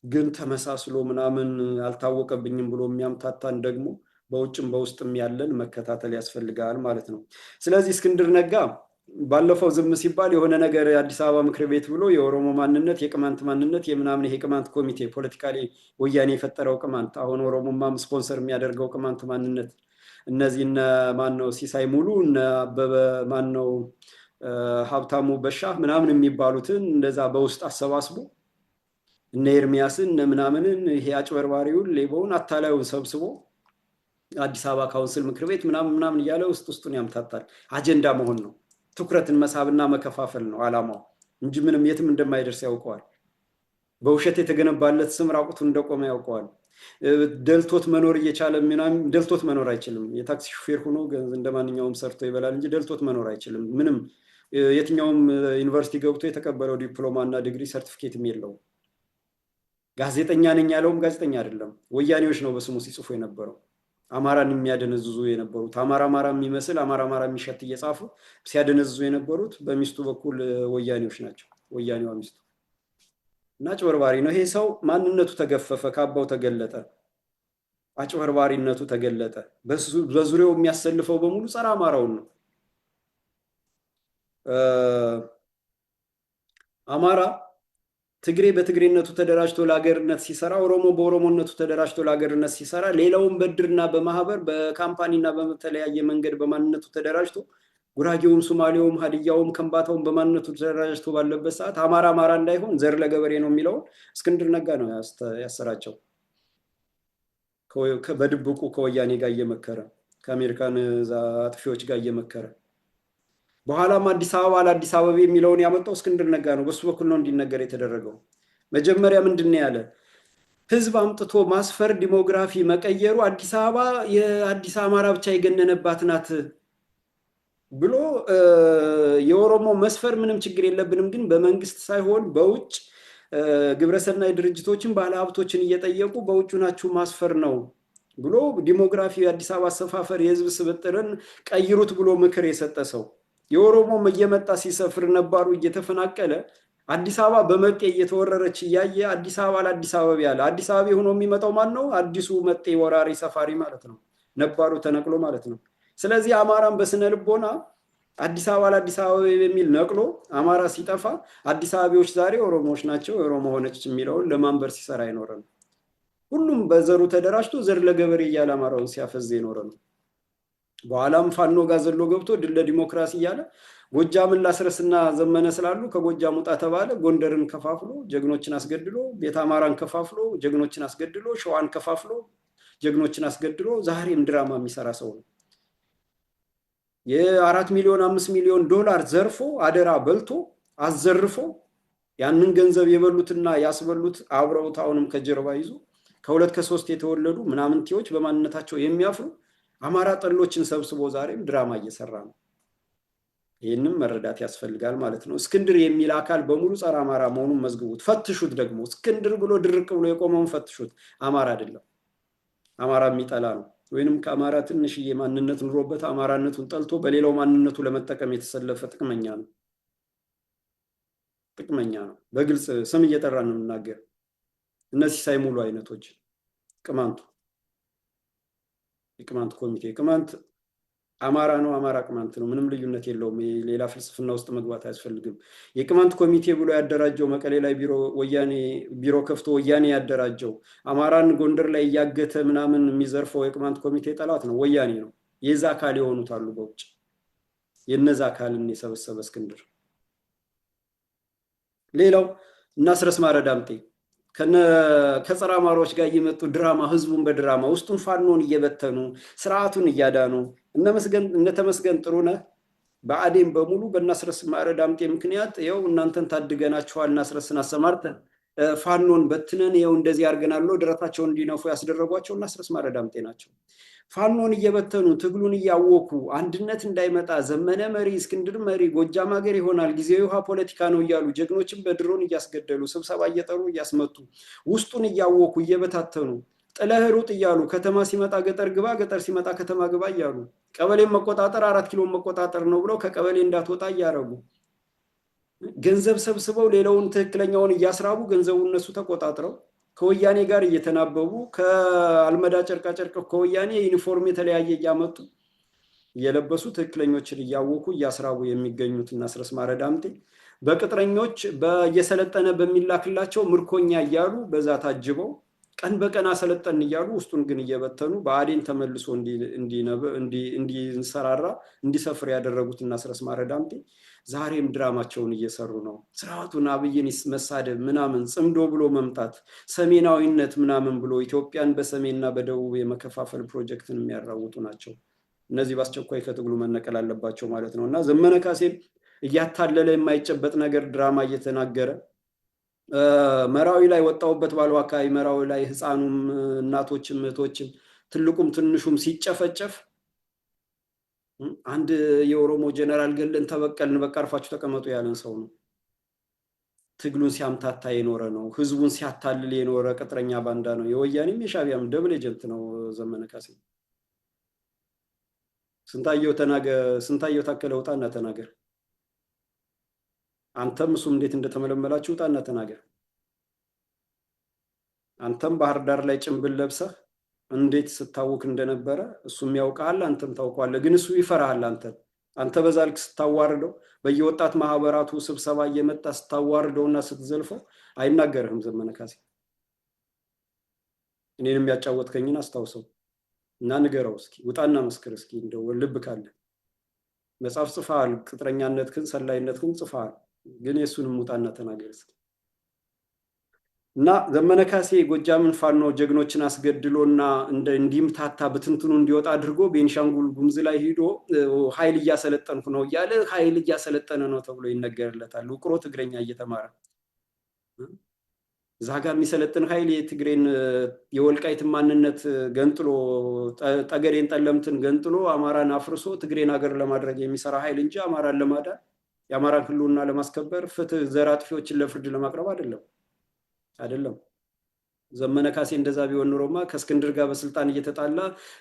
ግን ተመሳስሎ ምናምን አልታወቀብኝም ብሎ የሚያምታታን ደግሞ በውጭም በውስጥም ያለን መከታተል ያስፈልጋል ማለት ነው። ስለዚህ እስክንድር ነጋ ባለፈው ዝም ሲባል የሆነ ነገር የአዲስ አበባ ምክር ቤት ብሎ የኦሮሞ ማንነት የቅማንት ማንነት የምናምን ይሄ ቅማንት ኮሚቴ ፖለቲካሊ ወያኔ የፈጠረው ቅማንት አሁን ኦሮሞማም ስፖንሰር የሚያደርገው ቅማንት ማንነት እነዚህ እነ ማነው ሲሳይ ሙሉ እነ አበበ ማነው ሀብታሙ በሻ ምናምን የሚባሉትን እንደዛ በውስጥ አሰባስቦ እነ ኤርሚያስን እነ ምናምንን ይሄ አጭበርባሪውን ሌባውን አታላዩን ሰብስቦ አዲስ አበባ ካውንስል ምክር ቤት ምናምን እያለ ውስጡን ያምታታል። አጀንዳ መሆን ነው። ትኩረትን መሳብና መከፋፈል ነው አላማው እንጂ ምንም የትም እንደማይደርስ ያውቀዋል። በውሸት የተገነባለት ስም ራቁቱን እንደቆመ ያውቀዋል። ደልቶት መኖር እየቻለ ምናምን ደልቶት መኖር አይችልም። የታክሲ ሹፌር ሆኖ እንደማንኛውም ሰርቶ ይበላል እንጂ ደልቶት መኖር አይችልም። ምንም የትኛውም ዩኒቨርሲቲ ገብቶ የተቀበለው ዲፕሎማ እና ዲግሪ ሰርቲፊኬትም የለውም። ጋዜጠኛ ነኝ ያለውም ጋዜጠኛ አይደለም። ወያኔዎች ነው በስሙ ሲጽፉ የነበረው። አማራን የሚያደነዝዙ የነበሩት አማራ የሚመስል አማራ የሚሸት እየጻፉ ሲያደነዝዙ የነበሩት በሚስቱ በኩል ወያኔዎች ናቸው። ወያኔዋ ሚስቱ እና አጭበርባሪ ነው ይሄ ሰው። ማንነቱ ተገፈፈ፣ ካባው ተገለጠ፣ አጭበርባሪነቱ ተገለጠ። በዙሪያው የሚያሰልፈው በሙሉ ጸረ አማራውን ነው። አማራ ትግሬ በትግሬነቱ ተደራጅቶ ለሀገርነት ሲሰራ፣ ኦሮሞ በኦሮሞነቱ ተደራጅቶ ለሀገርነት ሲሰራ፣ ሌላውን በድርና በማህበር በካምፓኒና በተለያየ መንገድ በማንነቱ ተደራጅቶ ጉራጌውም፣ ሶማሌውም፣ ሀዲያውም፣ ከምባታውም በማንነቱ ተደራጅቶ ባለበት ሰዓት አማራ እንዳይሆን ዘር ለገበሬ ነው የሚለውን እስክንድር ነጋ ነው ያሰራቸው። በድብቁ ከወያኔ ጋር እየመከረ ከአሜሪካን አጥፊዎች ጋር እየመከረ በኋላም አዲስ አበባ ለአዲስ አበባ የሚለውን ያመጣው እስክንድር ነጋ ነው። በሱ በኩል ነው እንዲነገር የተደረገው። መጀመሪያ ምንድን ነው ያለ? ህዝብ አምጥቶ ማስፈር ዲሞግራፊ መቀየሩ አዲስ አበባ የአዲስ አማራ ብቻ የገነነባት ናት ብሎ የኦሮሞ መስፈር ምንም ችግር የለብንም፣ ግን በመንግስት ሳይሆን በውጭ ግብረሰናይ ድርጅቶችን ባለሀብቶችን እየጠየቁ በውጭ ናችሁ ማስፈር ነው ብሎ ዲሞግራፊ የአዲስ አበባ አሰፋፈር የህዝብ ስብጥርን ቀይሩት ብሎ ምክር የሰጠ ሰው የኦሮሞም እየመጣ ሲሰፍር ነባሩ እየተፈናቀለ አዲስ አበባ በመጤ እየተወረረች እያየ አዲስ አበባ ለአዲስ አበባ ያለ አዲስ አበባ ሆኖ የሚመጣው ማን ነው? አዲሱ መጤ ወራሪ ሰፋሪ ማለት ነው። ነባሩ ተነቅሎ ማለት ነው። ስለዚህ አማራን በስነ ልቦና አዲስ አበባ ለአዲስ አበባ የሚል ነቅሎ አማራ ሲጠፋ አዲስ አበባዎች ዛሬ ኦሮሞዎች ናቸው የኦሮሞ ሆነች የሚለውን ለማንበር ሲሰራ አይኖረ ነው። ሁሉም በዘሩ ተደራጅቶ ዘር ለገበሬ እያለ አማራውን ሲያፈዝ የኖረ ነው። በኋላም ፋኖ ጋር ዘሎ ገብቶ ድል ለዲሞክራሲ እያለ ጎጃምን ላስረስና ዘመነ ስላሉ ከጎጃም ውጣ ተባለ። ጎንደርን ከፋፍሎ ጀግኖችን አስገድሎ፣ ቤተ አማራን ከፋፍሎ ጀግኖችን አስገድሎ፣ ሸዋን ከፋፍሎ ጀግኖችን አስገድሎ ዛሬም ድራማ የሚሰራ ሰው ነው። የ4 ሚሊዮን 5 ሚሊዮን ዶላር ዘርፎ አደራ በልቶ አዘርፎ ያንን ገንዘብ የበሉትና ያስበሉት አብረውት አሁንም ከጀርባ ይዞ ከሁለት ከሶስት የተወለዱ ምናምንቴዎች በማንነታቸው የሚያፍሩ አማራ ጠሎችን ሰብስቦ ዛሬም ድራማ እየሰራ ነው። ይህንም መረዳት ያስፈልጋል ማለት ነው። እስክንድር የሚል አካል በሙሉ ጸረ አማራ መሆኑን መዝግቡት፣ ፈትሹት። ደግሞ እስክንድር ብሎ ድርቅ ብሎ የቆመውን ፈትሹት። አማራ አይደለም፣ አማራ የሚጠላ ነው። ወይንም ከአማራ ትንሽዬ ማንነት ኑሮበት አማራነቱን ጠልቶ በሌላው ማንነቱ ለመጠቀም የተሰለፈ ጥቅመኛ ነው። ጥቅመኛ ነው። በግልጽ ስም እየጠራ ነው የምናገር። እነዚህ ሳይሙሉ አይነቶች ቅማንቱ የቅማንት ኮሚቴ ቅማንት አማራ ነው፣ አማራ ቅማንት ነው። ምንም ልዩነት የለውም። ሌላ ፍልስፍና ውስጥ መግባት አያስፈልግም። የቅማንት ኮሚቴ ብሎ ያደራጀው መቀሌ ላይ ቢሮ ከፍቶ ወያኔ ያደራጀው አማራን ጎንደር ላይ እያገተ ምናምን የሚዘርፈው የቅማንት ኮሚቴ ጠላት ነው፣ ወያኔ ነው። የዛ አካል የሆኑት አሉ በውጭ። የነዛ አካልን የሰበሰበ እስክንድር። ሌላው እናስረስ ማረ ዳምጤ ከጸረ አማራዎች ጋር እየመጡ ድራማ ህዝቡን በድራማ ውስጡን ፋኖን እየበተኑ ስርዓቱን እያዳኑ እነ ተመስገን ጥሩነህ በአዴን በሙሉ በእናስረስ ማረ ዳምጤ ምክንያት ይኸው እናንተን ታድገናችኋል፣ እናስረስን አሰማርተን ፋኖን በትነን ይኸው እንደዚህ አድርገናል ደረታቸውን እንዲነፉ ያስደረጓቸው እናስረስ ማረ ዳምጤ ናቸው። ፋኖን እየበተኑ ትግሉን እያወኩ አንድነት እንዳይመጣ ዘመነ መሪ፣ እስክንድር መሪ፣ ጎጃም ሀገር ይሆናል ጊዜያዊ ውሃ ፖለቲካ ነው እያሉ ጀግኖችን በድሮን እያስገደሉ ስብሰባ እየጠሩ እያስመቱ ውስጡን እያወኩ እየበታተኑ ጥለህ ሩጥ እያሉ ከተማ ሲመጣ ገጠር ግባ፣ ገጠር ሲመጣ ከተማ ግባ እያሉ ቀበሌን መቆጣጠር 4 ኪሎ መቆጣጠር ነው ብለው ከቀበሌ እንዳትወጣ እያረጉ ገንዘብ ሰብስበው ሌላውን ትክክለኛውን እያስራቡ ገንዘቡ እነሱ ተቆጣጥረው ከወያኔ ጋር እየተናበቡ ከአልመዳ ጨርቃ ጨርቅ ከወያኔ ዩኒፎርም የተለያየ እያመጡ እየለበሱ ትክክለኞችን እያወኩ እያስራቡ የሚገኙት እናስረስ ማረ ዳምጤ በቅጥረኞች እየሰለጠነ በሚላክላቸው ምርኮኛ እያሉ በዛ ታጅበው ቀን በቀን አሰለጠን እያሉ ውስጡን ግን እየበተኑ በአዴን ተመልሶ እንዲንሰራራ እንዲሰፍር ያደረጉት እናስረስ ማረ ዳምጤ ዛሬም ድራማቸውን እየሰሩ ነው። ስርዓቱን አብይን መሳደብ ምናምን ጽምዶ ብሎ መምጣት ሰሜናዊነት ምናምን ብሎ ኢትዮጵያን በሰሜንና በደቡብ የመከፋፈል ፕሮጀክትን የሚያራውጡ ናቸው። እነዚህ በአስቸኳይ ከትግሉ መነቀል አለባቸው ማለት ነው። እና ዘመነ ካሴም እያታለለ የማይጨበጥ ነገር ድራማ እየተናገረ መራዊ ላይ ወጣውበት ባለው አካባቢ መራዊ ላይ ህፃኑም እናቶችም እህቶችም ትልቁም ትንሹም ሲጨፈጨፍ አንድ የኦሮሞ ጀነራል ገለን ተበቀልን በቃ አርፋችሁ ተቀመጡ ያለን ሰው ነው። ትግሉን ሲያምታታ የኖረ ነው። ህዝቡን ሲያታልል የኖረ ቅጥረኛ ባንዳ ነው። የወያኔም የሻቢያም ደብል ኤጀንት ነው ዘመነ ካሴ። ስንታየው ታከለ ውጣና ተናገር። አንተም እሱም እንዴት እንደተመለመላችሁ ውጣና ተናገር። አንተም ባህር ዳር ላይ ጭንብል ለብሰህ እንዴት ስታውክ እንደነበረ እሱም ያውቃል፣ አንተም ታውቀዋለህ። ግን እሱ ይፈራሃል። አንተ በዛ ልክ ስታዋርደው በየወጣት ማህበራቱ ስብሰባ እየመጣ ስታዋርደውና ስትዘልፈው አይናገርህም ዘመነ ካሴ። እኔንም ያጫወትከኝን አስታውሰው እና ንገረው እስኪ፣ ውጣና መስክር እስኪ። እንደው ልብ ካለ መጽሐፍ ጽፈሃል፣ ቅጥረኛነትህን ሰላይነትህን ጽፈሃል። ግን የሱንም ውጣና ተናገር እስኪ። እና ዘመነ ካሴ ጎጃምን ፋኖ ጀግኖችን አስገድሎና እንዲምታታ በትንትኑ እንዲወጣ አድርጎ ቤንሻንጉል ጉምዝ ላይ ሄዶ ኃይል እያሰለጠንኩ ነው እያለ ኃይል እያሰለጠነ ነው ተብሎ ይነገርለታል። ውቅሮ ትግረኛ እየተማረ እዛ ጋር የሚሰለጥን ኃይል የትግሬን የወልቃይት ማንነት ገንጥሎ ጠገዴን ጠለምትን ገንጥሎ አማራን አፍርሶ ትግሬን ሀገር ለማድረግ የሚሰራ ኃይል እንጂ አማራን ለማዳን የአማራን ህልውና ለማስከበር ፍትህ ዘር አጥፊዎችን ለፍርድ ለማቅረብ አይደለም። ዘመነ ካሴ እንደዛ ቢሆን ኖሮማ ከእስክንድር ጋር በስልጣን እየተጣላ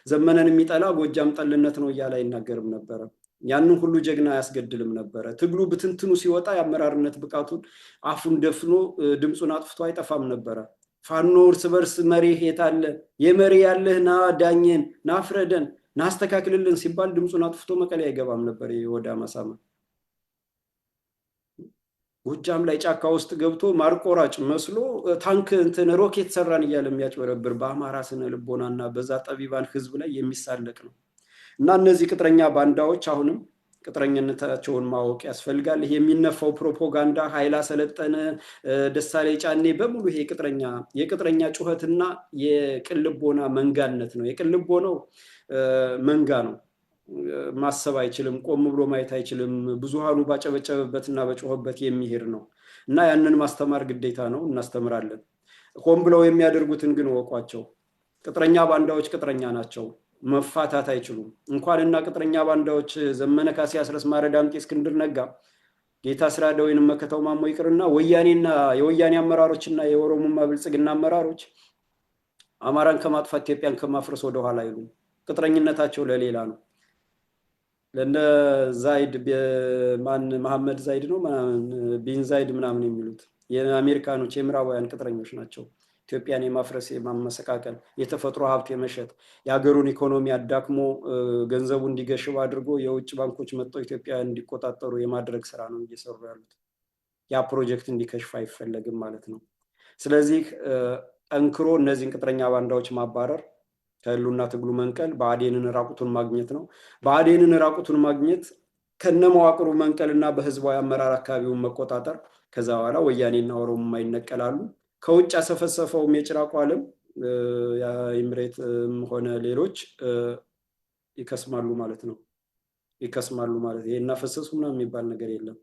ዘመነን የሚጠላ ጎጃም ጠልነት ነው እያለ አይናገርም ነበረ። ያንን ሁሉ ጀግና ያስገድልም ነበረ። ትግሉ ብትንትኑ ሲወጣ የአመራርነት ብቃቱን አፉን ደፍኖ ድምፁን አጥፍቶ አይጠፋም ነበረ። ፋኖ እርስ በርስ መሪህ የታለ የመሪ ያለህ ና ዳኘን ና ፍረደን ና አስተካክልልን ሲባል ድምፁን አጥፍቶ መቀሌ አይገባም ነበር። የወዳ ማሳማ ጎጃም ላይ ጫካ ውስጥ ገብቶ ማርቆራጭ መስሎ ታንክ እንትን ሮኬት ሰራን እያለ የሚያጭበረብር በአማራ ስነ ልቦናና በዛ ጠቢባን ህዝብ ላይ የሚሳለቅ ነው። እና እነዚህ ቅጥረኛ ባንዳዎች አሁንም ቅጥረኝነታቸውን ማወቅ ያስፈልጋል። ይሄ የሚነፋው ፕሮፓጋንዳ ኃይል አሰለጠነ፣ ደሳሌ ጫኔ በሙሉ ይሄ የቅጥረኛ ጩኸትና የቅልቦና መንጋነት ነው። የቅልቦናው መንጋ ነው። ማሰብ አይችልም፣ ቆም ብሎ ማየት አይችልም። ብዙሃኑ ባጨበጨበበትና በጮኸበት የሚሄድ ነው እና ያንን ማስተማር ግዴታ ነው። እናስተምራለን። ሆን ብለው የሚያደርጉትን ግን ወቋቸው። ቅጥረኛ ባንዳዎች ቅጥረኛ ናቸው። መፋታት አይችሉም። እንኳንና ቅጥረኛ ባንዳዎች ዘመነ ካሴ፣ አስረስ ማረ ዳምጤ፣ እስክንድር ነጋ፣ ጌታ ስራደ ወይንም መከተው ማሞ ይቅርና ወያኔና የወያኔ አመራሮችና የኦሮሞማ ብልጽግና አመራሮች አማራን ከማጥፋት ኢትዮጵያን ከማፍረስ ወደኋላ አይሉም። ቅጥረኝነታቸው ለሌላ ነው። ለነ ዛይድ መሐመድ ዛይድ ነው ቢን ዛይድ ምናምን የሚሉት የአሜሪካኖች የምዕራባውያን ቅጥረኞች ናቸው። ኢትዮጵያን የማፍረስ የማመሰቃቀል፣ የተፈጥሮ ሀብት የመሸጥ፣ የሀገሩን ኢኮኖሚ አዳክሞ ገንዘቡ እንዲገሽብ አድርጎ የውጭ ባንኮች መጥተው ኢትዮጵያን እንዲቆጣጠሩ የማድረግ ስራ ነው እየሰሩ ያሉት። ያ ፕሮጀክት እንዲከሽፍ አይፈለግም ማለት ነው። ስለዚህ ጠንክሮ እነዚህን ቅጥረኛ ባንዳዎች ማባረር፣ ከህልውና ትግሉ መንቀል፣ ብአዴንን ራቁቱን ማግኘት ነው። ብአዴንን ራቁቱን ማግኘት ከነመዋቅሩ መንቀልና በህዝባዊ አመራር አካባቢውን መቆጣጠር። ከዛ በኋላ ወያኔና ኦሮሞማ ይነቀላሉ። ከውጭ ያሰፈሰፈውም የጭራቁ ዓለም የኢምሬትም ሆነ ሌሎች ይከስማሉ ማለት ነው። ይከስማሉ ማለት ይሄ እናፈሰሱ ምናምን የሚባል ነገር የለም።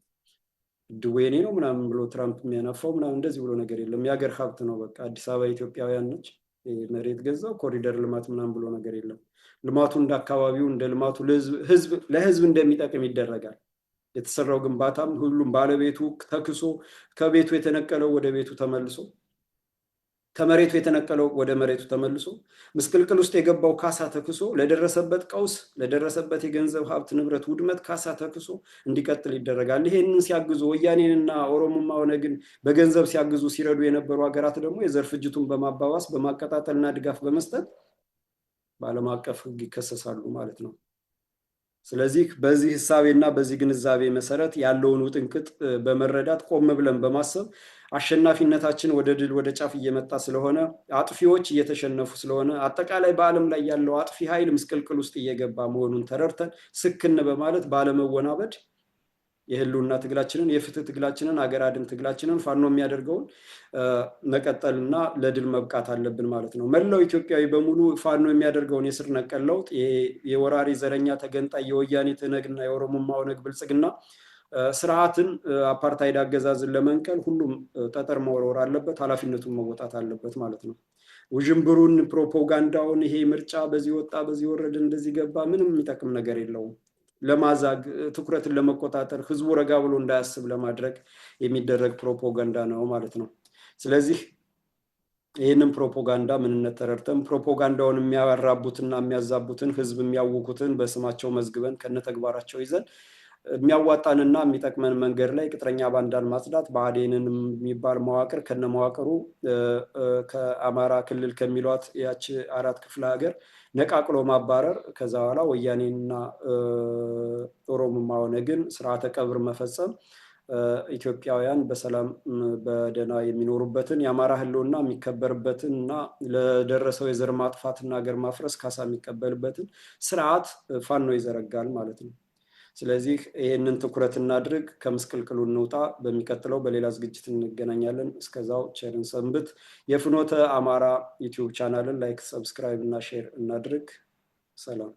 ድዌኔ ነው ምናምን ብሎ ትራምፕ የሚያነፋው ምናምን እንደዚህ ብሎ ነገር የለም። የሀገር ሀብት ነው። በቃ አዲስ አበባ ኢትዮጵያውያን ነች። መሬት ገዛው ኮሪደር ልማት ምናምን ብሎ ነገር የለም። ልማቱ እንደ አካባቢው እንደ ልማቱ ለህዝብ እንደሚጠቅም ይደረጋል። የተሰራው ግንባታም ሁሉም ባለቤቱ ተክሶ ከቤቱ የተነቀለው ወደ ቤቱ ተመልሶ ከመሬቱ የተነቀለው ወደ መሬቱ ተመልሶ ምስቅልቅል ውስጥ የገባው ካሳ ተክሶ ለደረሰበት ቀውስ ለደረሰበት የገንዘብ ሀብት ንብረት ውድመት ካሳ ተክሶ እንዲቀጥል ይደረጋል። ይሄንን ሲያግዙ ወያኔንና ኦሮሞማ ኦነግን በገንዘብ ሲያግዙ ሲረዱ የነበሩ ሀገራት ደግሞ የዘር ፍጅቱን በማባባስ በማቀጣጠልና ድጋፍ በመስጠት በዓለም አቀፍ ሕግ ይከሰሳሉ ማለት ነው። ስለዚህ በዚህ ሂሳቤና በዚህ ግንዛቤ መሰረት ያለውን ውጥንቅጥ በመረዳት ቆም ብለን በማሰብ አሸናፊነታችን ወደ ድል ወደ ጫፍ እየመጣ ስለሆነ አጥፊዎች እየተሸነፉ ስለሆነ አጠቃላይ በዓለም ላይ ያለው አጥፊ ኃይል ምስቅልቅል ውስጥ እየገባ መሆኑን ተረድተን ስክን በማለት ባለመወናበድ የህልውና ትግላችንን የፍትህ ትግላችንን አገር አድን ትግላችንን ፋኖ የሚያደርገውን መቀጠልና ለድል መብቃት አለብን ማለት ነው። መላው ኢትዮጵያዊ በሙሉ ፋኖ የሚያደርገውን የስር ነቀል ለውጥ የወራሪ ዘረኛ ተገንጣይ የወያኔ ትነግና የኦሮሞማ ኦነግ ብልጽግና ስርዓትን አፓርታይድ አገዛዝን ለመንቀል ሁሉም ጠጠር መወርወር አለበት፣ ኃላፊነቱን መወጣት አለበት ማለት ነው። ውዥንብሩን ፕሮፓጋንዳውን ይሄ ምርጫ በዚህ ወጣ በዚህ ወረደ እንደዚህ ገባ ምንም የሚጠቅም ነገር የለውም። ለማዛግ ትኩረትን ለመቆጣጠር ህዝቡ ረጋ ብሎ እንዳያስብ ለማድረግ የሚደረግ ፕሮፓጋንዳ ነው ማለት ነው። ስለዚህ ይህንን ፕሮፓጋንዳ ምንነት ተረድተን ፕሮፓጋንዳውን የሚያራቡትና የሚያዛቡትን ህዝብ የሚያውኩትን በስማቸው መዝግበን ከነተግባራቸው ይዘን የሚያዋጣንና የሚጠቅመን መንገድ ላይ ቅጥረኛ ባንዳን ማጽዳት፣ ብአዴንን የሚባል መዋቅር ከነመዋቅሩ ከአማራ ክልል ከሚሏት ያች 4 ክፍለ ሀገር ነቃቅሎ ማባረር፣ ከዛ በኋላ ወያኔና ኦሮሞማ ኦነግን ስርዓተ ቀብር መፈጸም፣ ኢትዮጵያውያን በሰላም በደህና የሚኖሩበትን የአማራ ህልውና የሚከበርበትን እና ለደረሰው የዘር ማጥፋትና ሀገር ማፍረስ ካሳ የሚቀበልበትን ስርዓት ፋኖ ይዘረጋል ማለት ነው። ስለዚህ ይህንን ትኩረት እናድርግ፣ ከምስቅልቅሉ እንውጣ። በሚቀጥለው በሌላ ዝግጅት እንገናኛለን። እስከዛው ቸርን ሰንብት። የፍኖተ አማራ ዩቲዩብ ቻናልን ላይክ፣ ሰብስክራይብ እና ሼር እናድርግ። ሰላም።